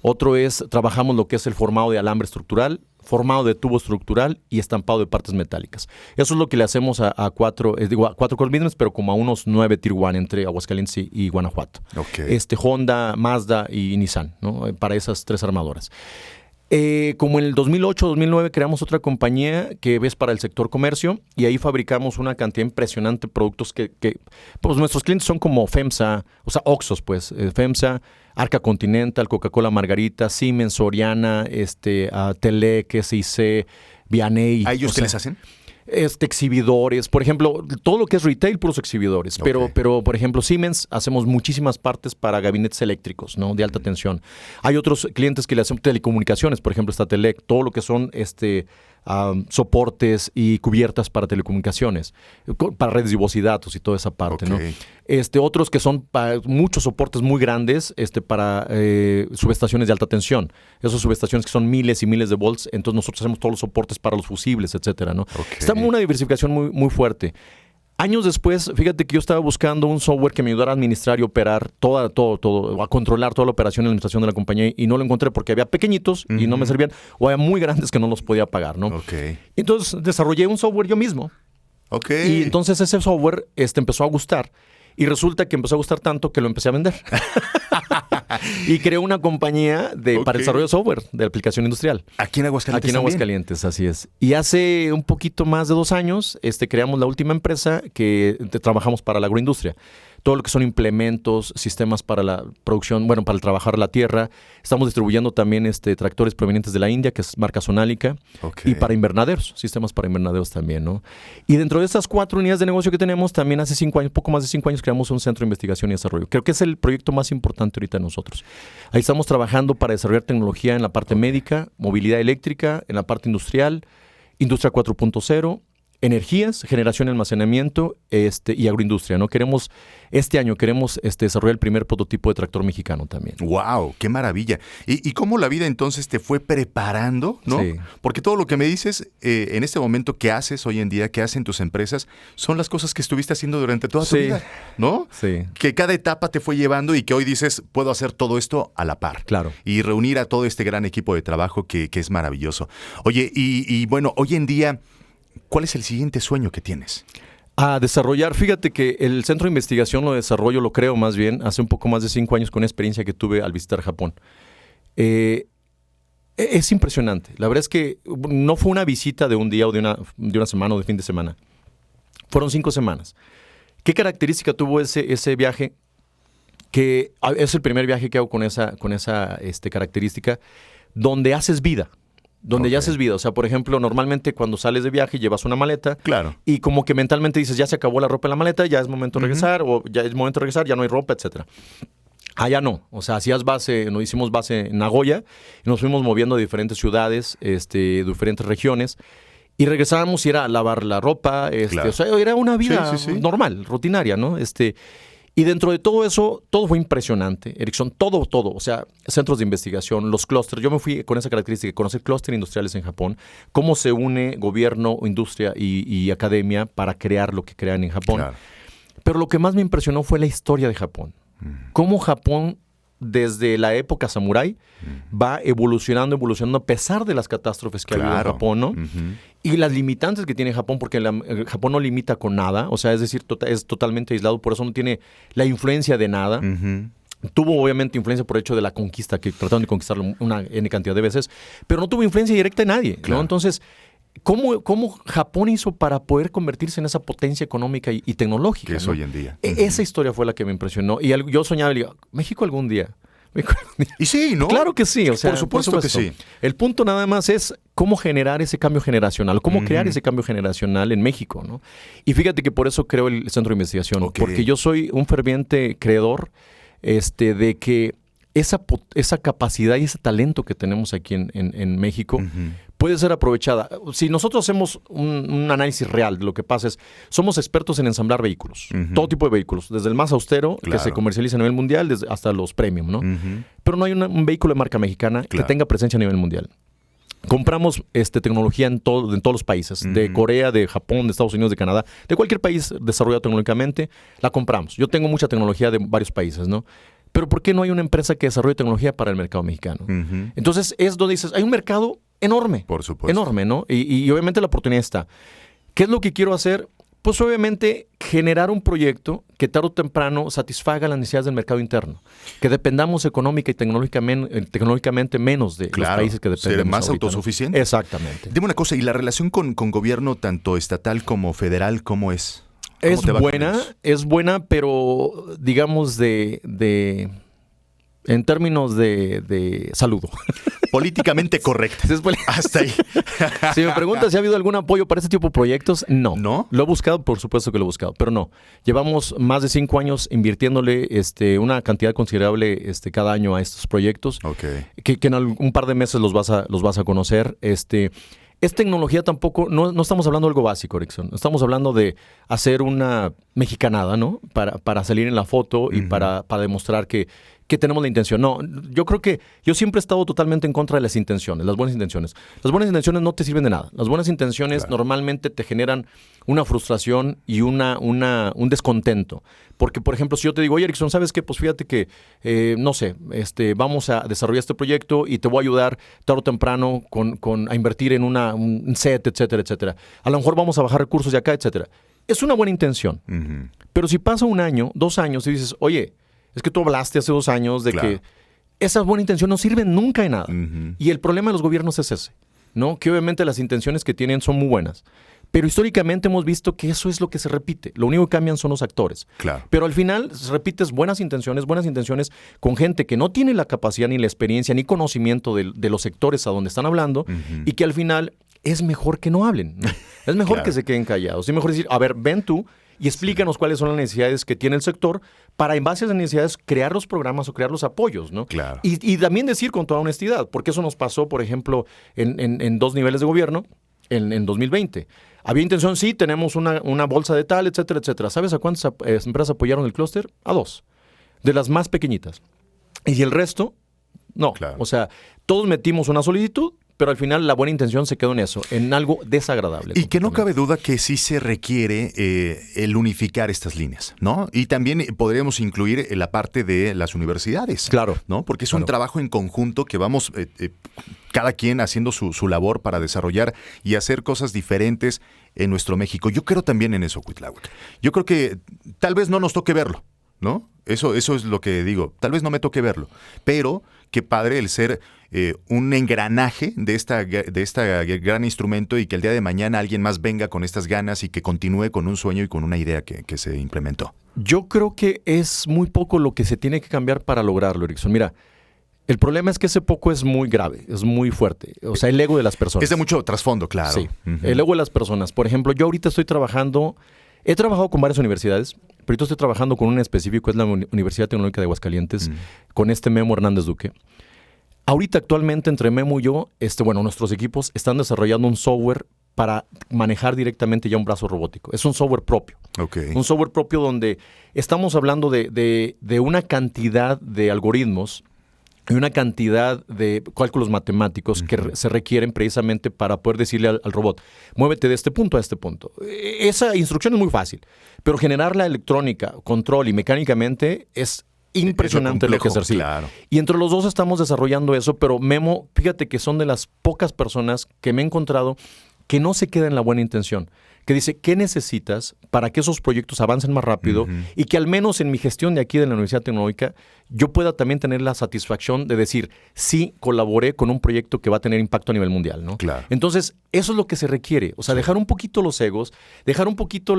Otro trabajamos lo que es el formado de alambre estructural, formado de tubo estructural y estampado de partes metálicas. Eso es lo que le hacemos a 4 core business, pero como a unos 9 Tier 1 entre Aguascalientes y Guanajuato. Okay. Honda, Mazda y Nissan, ¿no? Para esas 3 armadoras. Como en el 2008, 2009 creamos otra compañía que es para el sector comercio y ahí fabricamos una cantidad impresionante de productos que pues nuestros clientes son como FEMSA, o sea, Oxxos pues, FEMSA, Arca Continental, Coca-Cola Margarita, Siemens, Soriana, Telec, SIC, Vianey. ¿A ellos qué les hacen? Exhibidores, por ejemplo, todo lo que es retail, puros exhibidores. Okay. Pero, por ejemplo, Siemens, hacemos muchísimas partes para gabinetes eléctricos, ¿no? De alta tensión. Hay otros clientes que le hacen telecomunicaciones, por ejemplo, está Telec, todo lo que son soportes y cubiertas para telecomunicaciones, para redes de voz y datos y toda esa parte, ¿no? Otros que son muchos soportes muy grandes para subestaciones de alta tensión. Esas subestaciones que son miles y miles de volts, entonces nosotros hacemos todos los soportes para los fusibles, etcétera, ¿no? Está una diversificación muy, muy fuerte. Años después, fíjate que yo estaba buscando un software que me ayudara a administrar y operar todo, a controlar toda la operación y la administración de la compañía, y no lo encontré porque había pequeñitos y no me servían, o había muy grandes que no los podía pagar, ¿no? Entonces desarrollé un software yo mismo. Y entonces ese software empezó a gustar. Y resulta que empezó a gustar tanto que lo empecé a vender. Y creé una compañía para el desarrollo de software de aplicación industrial. Aquí en Aguascalientes. Aquí en Aguascalientes, así es. Y hace un poquito más de 2 años creamos la última empresa que trabajamos para la agroindustria. Todo lo que son implementos, sistemas para la producción, para el trabajar la tierra. Estamos distribuyendo también tractores provenientes de la India, que es marca Sonálica. Y para invernaderos, sistemas para invernaderos también, ¿no? Y dentro de estas 4 unidades de negocio que tenemos, también hace 5 años, poco más de 5 años, creamos un centro de investigación y desarrollo. Creo que es el proyecto más importante ahorita de nosotros. Ahí estamos trabajando para desarrollar tecnología en la parte médica, movilidad eléctrica, en la parte industrial, industria 4.0, energías, generación y almacenamiento y agroindustria, ¿no? Este año queremos desarrollar el primer prototipo de tractor mexicano también. ¡Wow! ¡Qué maravilla! ¿Y cómo la vida entonces te fue preparando, no? Sí. Porque todo lo que me dices en este momento que haces hoy en día, que hacen tus empresas, son las cosas que estuviste haciendo durante toda tu vida, ¿no? Sí. Que cada etapa te fue llevando y que hoy dices, puedo hacer todo esto a la par. Claro. Y reunir a todo este gran equipo de trabajo que es maravilloso. Oye, y bueno, hoy en día, ¿cuál es el siguiente sueño que tienes? A desarrollar, fíjate que el centro de investigación lo creo más bien, hace un poco más de 5 años con una experiencia que tuve al visitar Japón. Es impresionante. La verdad es que no fue una visita de un día o de una semana o de fin de semana. Fueron 5 semanas. ¿Qué característica tuvo ese viaje? Que es el primer viaje que hago con esa característica, donde haces vida. Donde ya haces vida. O sea, por ejemplo, normalmente cuando sales de viaje llevas una maleta. Claro. Y como que mentalmente dices, ya se acabó la ropa en la maleta, ya es momento de regresar, o ya es momento de regresar, ya no hay ropa, etcétera. Allá no. O sea, nos hicimos base en Nagoya y nos fuimos moviendo a diferentes ciudades, diferentes regiones. Y regresábamos y era a lavar la ropa. Claro. O sea, era una vida normal, rutinaria, ¿no? Y dentro de todo eso, todo fue impresionante, Erickson, todo. O sea, centros de investigación, los clústeres. Yo me fui con esa característica de conocer clústeres industriales en Japón, cómo se une gobierno, industria y academia para crear lo que crean en Japón. Claro. Pero lo que más me impresionó fue la historia de Japón. Cómo Japón, desde la época samurái, va evolucionando a pesar de las catástrofes que ha habido en Japón, ¿no? Y las limitantes que tiene Japón, porque Japón no limita con nada, o sea, es decir, es totalmente aislado, por eso no tiene la influencia de nada. Tuvo obviamente influencia por el hecho de la conquista, que trataron de conquistarlo una N cantidad de veces, pero no tuvo influencia directa de nadie, claro. ¿no? Entonces, ¿cómo Japón hizo para poder convertirse en esa potencia económica y tecnológica? Que es, ¿no?, hoy en día. Esa historia fue la que me impresionó. Y yo soñaba y digo, México algún día. Y sí, ¿no? Claro que sí. O sea, por supuesto que sí. El punto nada más es cómo generar ese cambio generacional, cómo crear ese cambio generacional en México, ¿no? Y fíjate que por eso creo el centro de investigación. Porque yo soy un ferviente creedor de que esa capacidad y ese talento que tenemos aquí en México puede ser aprovechada. Si nosotros hacemos un análisis real de lo que pasa somos expertos en ensamblar vehículos, todo tipo de vehículos, desde el más austero, que se comercializa a nivel mundial, hasta los premium, ¿no? Pero no hay un vehículo de marca mexicana que tenga presencia a nivel mundial. Compramos tecnología en todos los países, de Corea, de Japón, de Estados Unidos, de Canadá, de cualquier país desarrollado tecnológicamente, la compramos. Yo tengo mucha tecnología de varios países, ¿no? Pero ¿por qué no hay una empresa que desarrolle tecnología para el mercado mexicano? Entonces es donde dices, hay un mercado enorme. Por supuesto. Enorme, ¿no? Y obviamente la oportunidad está. ¿Qué es lo que quiero hacer? Pues obviamente generar un proyecto que tarde o temprano satisfaga las necesidades del mercado interno. Que dependamos económica y tecnológicamente menos de los países que dependemos. Ser más ahorita, autosuficiente. ¿no? Exactamente. Dime una cosa, ¿y la relación con gobierno tanto estatal como federal, cómo es? Es buena, pero digamos en términos de saludo. Políticamente correcta. Hasta ahí. Si me preguntas si ha habido algún apoyo para este tipo de proyectos, no. ¿No? Lo he buscado, por supuesto que lo he buscado, pero no. Llevamos más de 5 años invirtiéndole una cantidad considerable cada año a estos proyectos. Que en un par de meses los vas a conocer. es tecnología tampoco, no estamos hablando de algo básico, Erickson. Estamos hablando de hacer una mexicanada, ¿no? Para salir en la foto y para demostrar que tenemos la intención. No, yo creo que yo siempre he estado totalmente en contra de las intenciones, las buenas intenciones. Las buenas intenciones no te sirven de nada. Las buenas intenciones normalmente te generan una frustración y un descontento. Porque, por ejemplo, si yo te digo, oye, Erickson, ¿sabes qué? Pues fíjate que, no sé, vamos a desarrollar este proyecto y te voy a ayudar tarde o temprano a invertir en un set, etcétera, etcétera. A lo mejor vamos a bajar recursos de acá, etcétera. Es una buena intención. Pero si pasa 1 año, 2 años y dices, oye, es que tú hablaste hace 2 años de que esas buenas intenciones no sirven nunca de nada. Y el problema de los gobiernos es ese, ¿no? Que obviamente las intenciones que tienen son muy buenas. Pero históricamente hemos visto que eso es lo que se repite. Lo único que cambian son los actores. Claro. Pero al final repites buenas intenciones con gente que no tiene la capacidad ni la experiencia ni conocimiento de los sectores a donde están hablando y que al final es mejor que no hablen, ¿no? Es mejor que se queden callados. Es mejor decir, a ver, ven tú y explícanos cuáles son las necesidades que tiene el sector para, en base a esas necesidades, crear los programas o crear los apoyos, ¿no? Claro. Y también decir con toda honestidad, porque eso nos pasó, por ejemplo, en 2 niveles de gobierno en 2020. Había intención, sí, tenemos una bolsa de tal, etcétera, etcétera. ¿Sabes a cuántas empresas apoyaron el clúster? A 2, de las más pequeñitas. Y el resto, no. Claro. O sea, todos metimos una solicitud, pero al final la buena intención se quedó en eso, en algo desagradable. Y que no cabe duda que sí se requiere el unificar estas líneas, ¿no? Y también podríamos incluir la parte de las universidades. Claro. ¿No? Porque es un trabajo en conjunto que vamos cada quien haciendo su labor para desarrollar y hacer cosas diferentes en nuestro México. Yo creo también en eso, Cuitláhuac. Yo creo que tal vez no nos toque verlo, ¿no? Eso es lo que digo. Tal vez no me toque verlo, pero qué padre el ser un engranaje de esta gran instrumento y que el día de mañana alguien más venga con estas ganas y que continúe con un sueño y con una idea que se implementó. Yo creo que es muy poco lo que se tiene que cambiar para lograrlo, Erickson. Mira, el problema es que ese poco es muy grave, es muy fuerte. O sea, el ego de las personas. Es de mucho trasfondo, claro. Sí, el ego de las personas. Por ejemplo, yo ahorita he trabajado con varias universidades, pero ahorita estoy trabajando con una en específico, es la Universidad Tecnológica de Aguascalientes, con Memo Hernández Duque. Ahorita actualmente entre Memo y yo, nuestros equipos están desarrollando un software para manejar directamente ya un brazo robótico. Es un software propio. Okay. Un software propio donde estamos hablando de una cantidad de algoritmos y una cantidad de cálculos matemáticos que se requieren precisamente para poder decirle al robot, muévete de este punto a este punto. Esa instrucción es muy fácil, pero generar la electrónica, control y mecánicamente es impresionante lo que hacer. Claro. Y entre los dos estamos desarrollando eso, pero Memo, fíjate que son de las pocas personas que me he encontrado que no se queda en la buena intención, que dice, ¿qué necesitas para que esos proyectos avancen más rápido y que al menos en mi gestión de aquí de la Universidad Tecnológica yo pueda también tener la satisfacción de decir, sí, colaboré con un proyecto que va a tener impacto a nivel mundial, ¿no? Claro. Entonces, eso es lo que se requiere, o sea, dejar un poquito los egos, dejar un poquito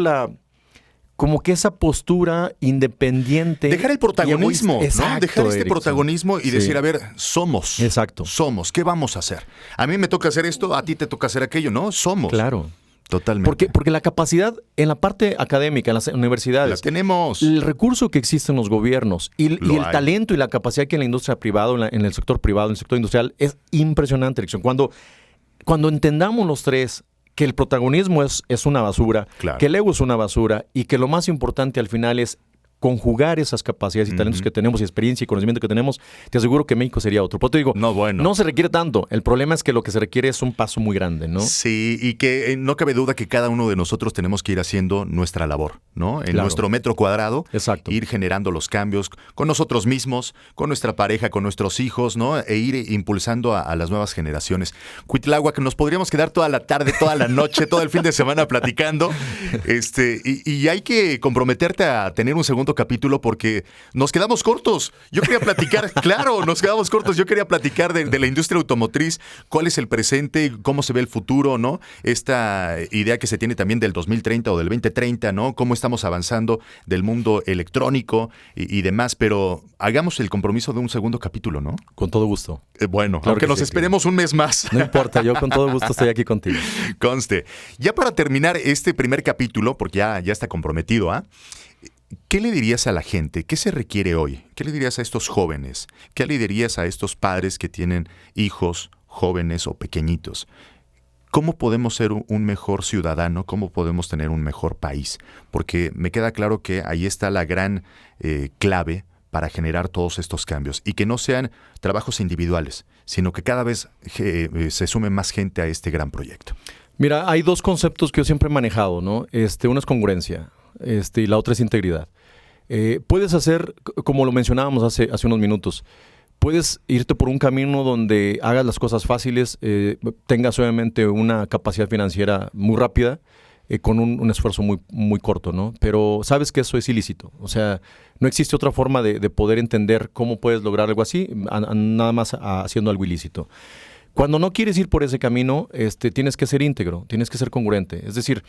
como que esa postura independiente. Dejar el protagonismo, Exacto, ¿no? Dejar este Erickson. Protagonismo y decir, a ver, somos. Exacto. Somos. ¿Qué vamos a hacer? A mí me toca hacer esto, a ti te toca hacer aquello, ¿no? Somos. Claro. Totalmente. Porque la capacidad en la parte académica, en las universidades, la tenemos. El recurso que existe en los gobiernos y el talento y la capacidad que hay en la industria privada, en el sector privado, en el sector industrial, es impresionante, Erickson. Cuando entendamos los tres que el protagonismo es una basura, claro, que el ego es una basura y que lo más importante al final es conjugar esas capacidades y talentos que tenemos y experiencia y conocimiento que tenemos, te aseguro que México sería otro. Pero te digo, no se requiere tanto. El problema es que lo que se requiere es un paso muy grande, ¿no? Sí, y que no cabe duda que cada uno de nosotros tenemos que ir haciendo nuestra labor, ¿no? En nuestro metro cuadrado. Exacto. Ir generando los cambios con nosotros mismos, con nuestra pareja, con nuestros hijos, ¿no? E ir impulsando a las nuevas generaciones. Cuitláhuac, nos podríamos quedar toda la tarde, toda la noche, todo el fin de semana platicando. Y hay que comprometerte a tener un segundo capítulo porque nos quedamos cortos. Yo quería platicar, claro, nos quedamos cortos. Yo quería platicar de la industria automotriz, cuál es el presente, cómo se ve el futuro, ¿no? Esta idea que se tiene también del 2030 o del 2030, ¿no? Cómo estamos avanzando del mundo electrónico y demás, pero hagamos el compromiso de un segundo capítulo, ¿no? Con todo gusto. Bueno, claro, aunque nos esperemos un mes más. No importa, yo con todo gusto estoy aquí contigo. Conste. Ya para terminar este primer capítulo, porque ya está comprometido, ¿ah? ¿Qué le dirías a la gente? ¿Qué se requiere hoy? ¿Qué le dirías a estos jóvenes? ¿Qué le dirías a estos padres que tienen hijos jóvenes o pequeñitos? ¿cómo podemos ser un mejor ciudadano? ¿Cómo podemos tener un mejor país? Porque me queda claro que ahí está la gran clave para generar todos estos cambios y que no sean trabajos individuales, sino que cada vez se sume más gente a este gran proyecto. Mira, hay dos conceptos que yo siempre he manejado, ¿no? Uno es congruencia, y la otra es integridad. Puedes hacer, como lo mencionábamos hace unos minutos, puedes irte por un camino donde hagas las cosas fáciles, tengas obviamente una capacidad financiera muy rápida, con un esfuerzo muy, muy corto, ¿no? Pero sabes que eso es ilícito. O sea, no existe otra forma de poder entender cómo puedes lograr algo así, nada más haciendo algo ilícito. Cuando no quieres ir por ese camino, tienes que ser íntegro, tienes que ser congruente. Es decir,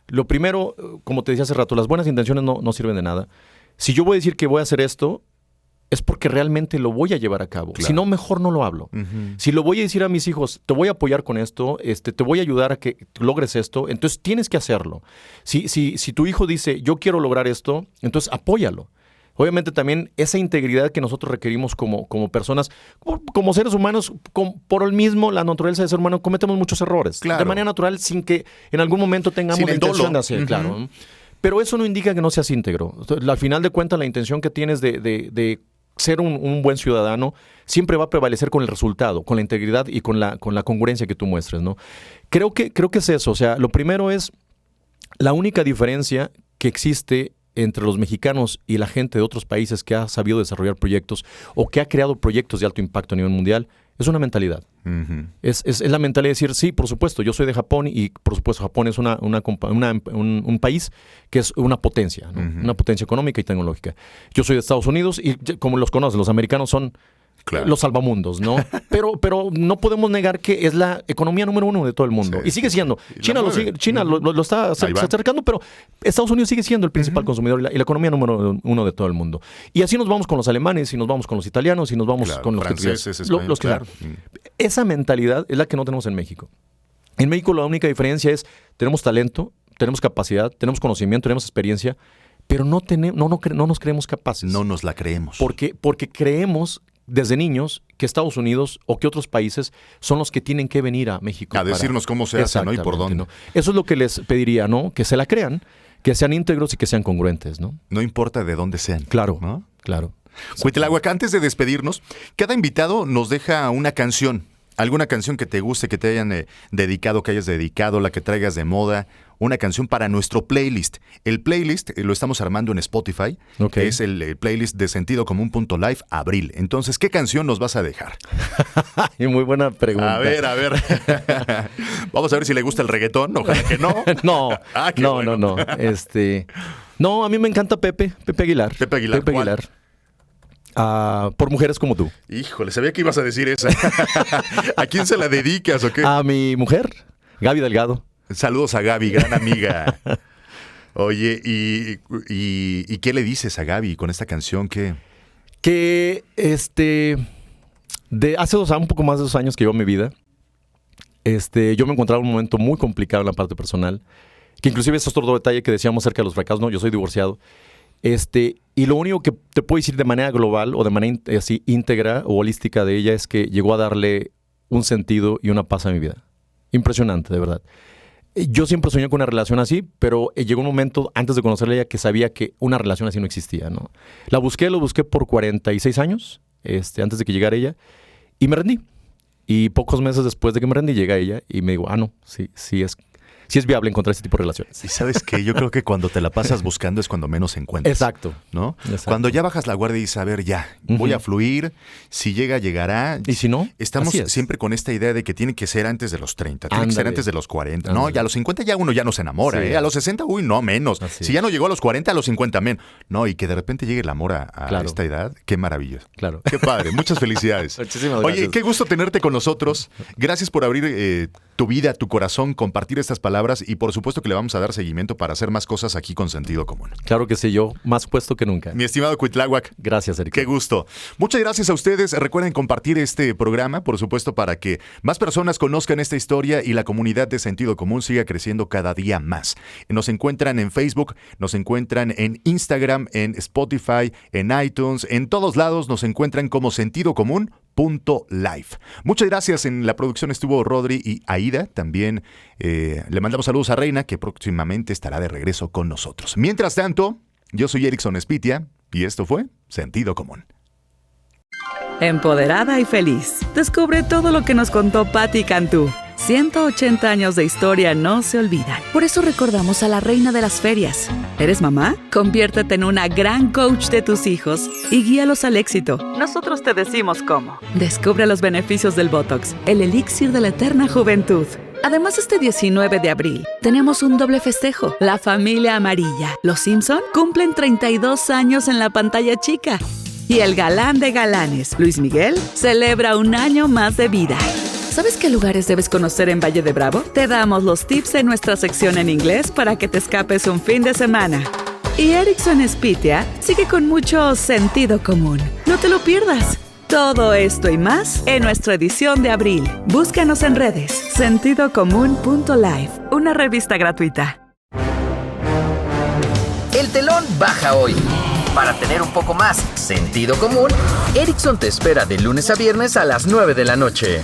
lo primero, como te decía hace rato, las buenas intenciones no sirven de nada. Si yo voy a decir que voy a hacer esto, es porque realmente lo voy a llevar a cabo. Claro. Si no, mejor no lo hablo. Uh-huh. Si lo voy a decir a mis hijos, te voy a apoyar con esto, te voy a ayudar a que logres esto, entonces tienes que hacerlo. Si tu hijo dice, yo quiero lograr esto, entonces apóyalo. Obviamente también esa integridad que nosotros requerimos como personas, como seres humanos, por el mismo, la naturaleza de ser humano, cometemos muchos errores. Claro. De manera natural, sin que en algún momento tengamos Sin la el dolo. intención de hacer, Uh-huh. claro. Pero eso no indica que no seas íntegro. Al final de cuentas, la intención que tienes de ser un buen ciudadano siempre va a prevalecer con el resultado, con la integridad y con la congruencia que tú muestres, ¿no? Creo que es eso. O sea, lo primero es la única diferencia que existe entre los mexicanos y la gente de otros países que ha sabido desarrollar proyectos o que ha creado proyectos de alto impacto a nivel mundial es una mentalidad. Uh-huh. Es la mentalidad de decir, sí, por supuesto, yo soy de Japón y por supuesto Japón es un país que es una potencia, ¿no? Uh-huh. Una potencia económica y tecnológica. Yo soy de Estados Unidos y como los conoces, los americanos son Claro. los salvamundos, ¿no? pero no podemos negar que es la economía número uno de todo el mundo. Sí. Y sigue siendo. Y la China mueve. China lo está Ahí va. acercando, pero Estados Unidos sigue siendo el principal consumidor y la economía número uno de todo el mundo. Y así nos vamos con los alemanes, y nos vamos con los italianos, y nos vamos Claro, con los franceses, que españoles, los que claro. Esa mentalidad es la que no tenemos en México. En México la única diferencia es tenemos talento, tenemos capacidad, tenemos conocimiento, tenemos experiencia, pero no nos creemos capaces. No nos la creemos. Porque creemos desde niños que Estados Unidos o que otros países son los que tienen que venir a México. A decirnos cómo se hace, ¿no? Y por dónde. ¿no? Eso es lo que les pediría, ¿no? Que se la crean, que sean íntegros y que sean congruentes, ¿no? No importa de dónde sean. Claro, ¿no? claro. Cuitláhuac, antes de despedirnos, cada invitado nos deja una canción. Alguna canción que te guste, que te hayan dedicado, que hayas dedicado, la que traigas de moda. Una canción para nuestro playlist. El playlist lo estamos armando en Spotify. Ok. Que es el playlist de sentidocomún.live abril. Entonces, ¿qué canción nos vas a dejar? Y muy buena pregunta. A ver. Vamos a ver si le gusta el reggaetón. Ojalá que no. No, Ah, qué no, bueno. no. No, a mí me encanta Pepe Aguilar. Pepe Aguilar, ¿cuál? Por mujeres como tú. Híjole, sabía que ibas a decir esa. ¿A quién se la dedicas o qué? A mi mujer, Gaby Delgado. Saludos a Gaby, gran amiga. Oye, ¿y qué le dices a Gaby con esta canción? ¿Qué? Que de hace un poco más de 2 años que llevo mi vida, yo me encontraba en un momento muy complicado en la parte personal, que inclusive es otro detalle que decíamos acerca de los fracasos. No, yo soy divorciado. Y lo único que te puedo decir de manera global o de manera así íntegra o holística de ella es que llegó a darle un sentido y una paz a mi vida. Impresionante, de verdad. Yo siempre soñé con una relación así, pero llegó un momento antes de conocerla ella que sabía que una relación así no existía, ¿no? Lo busqué por 46 años, antes de que llegara ella, y me rendí. Y pocos meses después de que me rendí, llega ella y me digo, no, sí es viable encontrar ese tipo de relaciones. Y sabes que yo creo que cuando te la pasas buscando es cuando menos encuentras. Exacto. ¿No? Exacto. Cuando ya bajas la guardia y dices, a ver, ya, voy a fluir, si llega, llegará. Y si no, estamos así es. siempre con esta idea de que tiene que ser antes de los 30, tiene que ser Ándale. antes de los 40. Ándale. No, ya a los 50 ya uno ya no se enamora, Sí. ¿eh? A los 60, uy, no, menos. Así Si ya no llegó a los 40, a los 50 menos. No, y que de repente llegue el amor a Claro. esta edad, qué maravilloso. Claro. Qué padre, muchas felicidades. Muchísimas Oye, gracias. qué gusto tenerte con nosotros. Gracias por abrir tu vida, tu corazón, compartir estas palabras y por supuesto que le vamos a dar seguimiento para hacer más cosas aquí con Sentido Común. Claro que sí, yo más puesto que nunca. Mi estimado Cuitláhuac, Gracias, Eric. qué gusto. Muchas gracias a ustedes. Recuerden compartir este programa, por supuesto, para que más personas conozcan esta historia y la comunidad de Sentido Común siga creciendo cada día más. Nos encuentran en Facebook, nos encuentran en Instagram, en Spotify, en iTunes, en todos lados nos encuentran como Sentido Común Life. Muchas gracias. En la producción estuvo Rodri y Aida. También le mandamos saludos a Reina, que próximamente estará de regreso con nosotros. Mientras tanto, yo soy Erickson Espitia y esto fue Sentido Común. Empoderada y feliz. Descubre todo lo que nos contó Patti Cantú. 180 años de historia no se olvidan. Por eso recordamos a la reina de las ferias. ¿Eres mamá? Conviértete en una gran coach de tus hijos y guíalos al éxito. Nosotros te decimos cómo. Descubre los beneficios del Botox, el elixir de la eterna juventud. Además, este 19 de abril tenemos un doble festejo. La familia amarilla. Los Simpson cumplen 32 años en la pantalla chica. Y el galán de galanes, Luis Miguel, celebra un año más de vida. ¿Sabes qué lugares debes conocer en Valle de Bravo? Te damos los tips en nuestra sección en inglés para que te escapes un fin de semana. Y Erickson Espitia sigue con mucho sentido común. No te lo pierdas. Todo esto y más en nuestra edición de abril. Búscanos en redes. Sentidocomún.life, una revista gratuita. El telón baja hoy. Para tener un poco más sentido común, Erickson te espera de lunes a viernes a las 9 de la noche.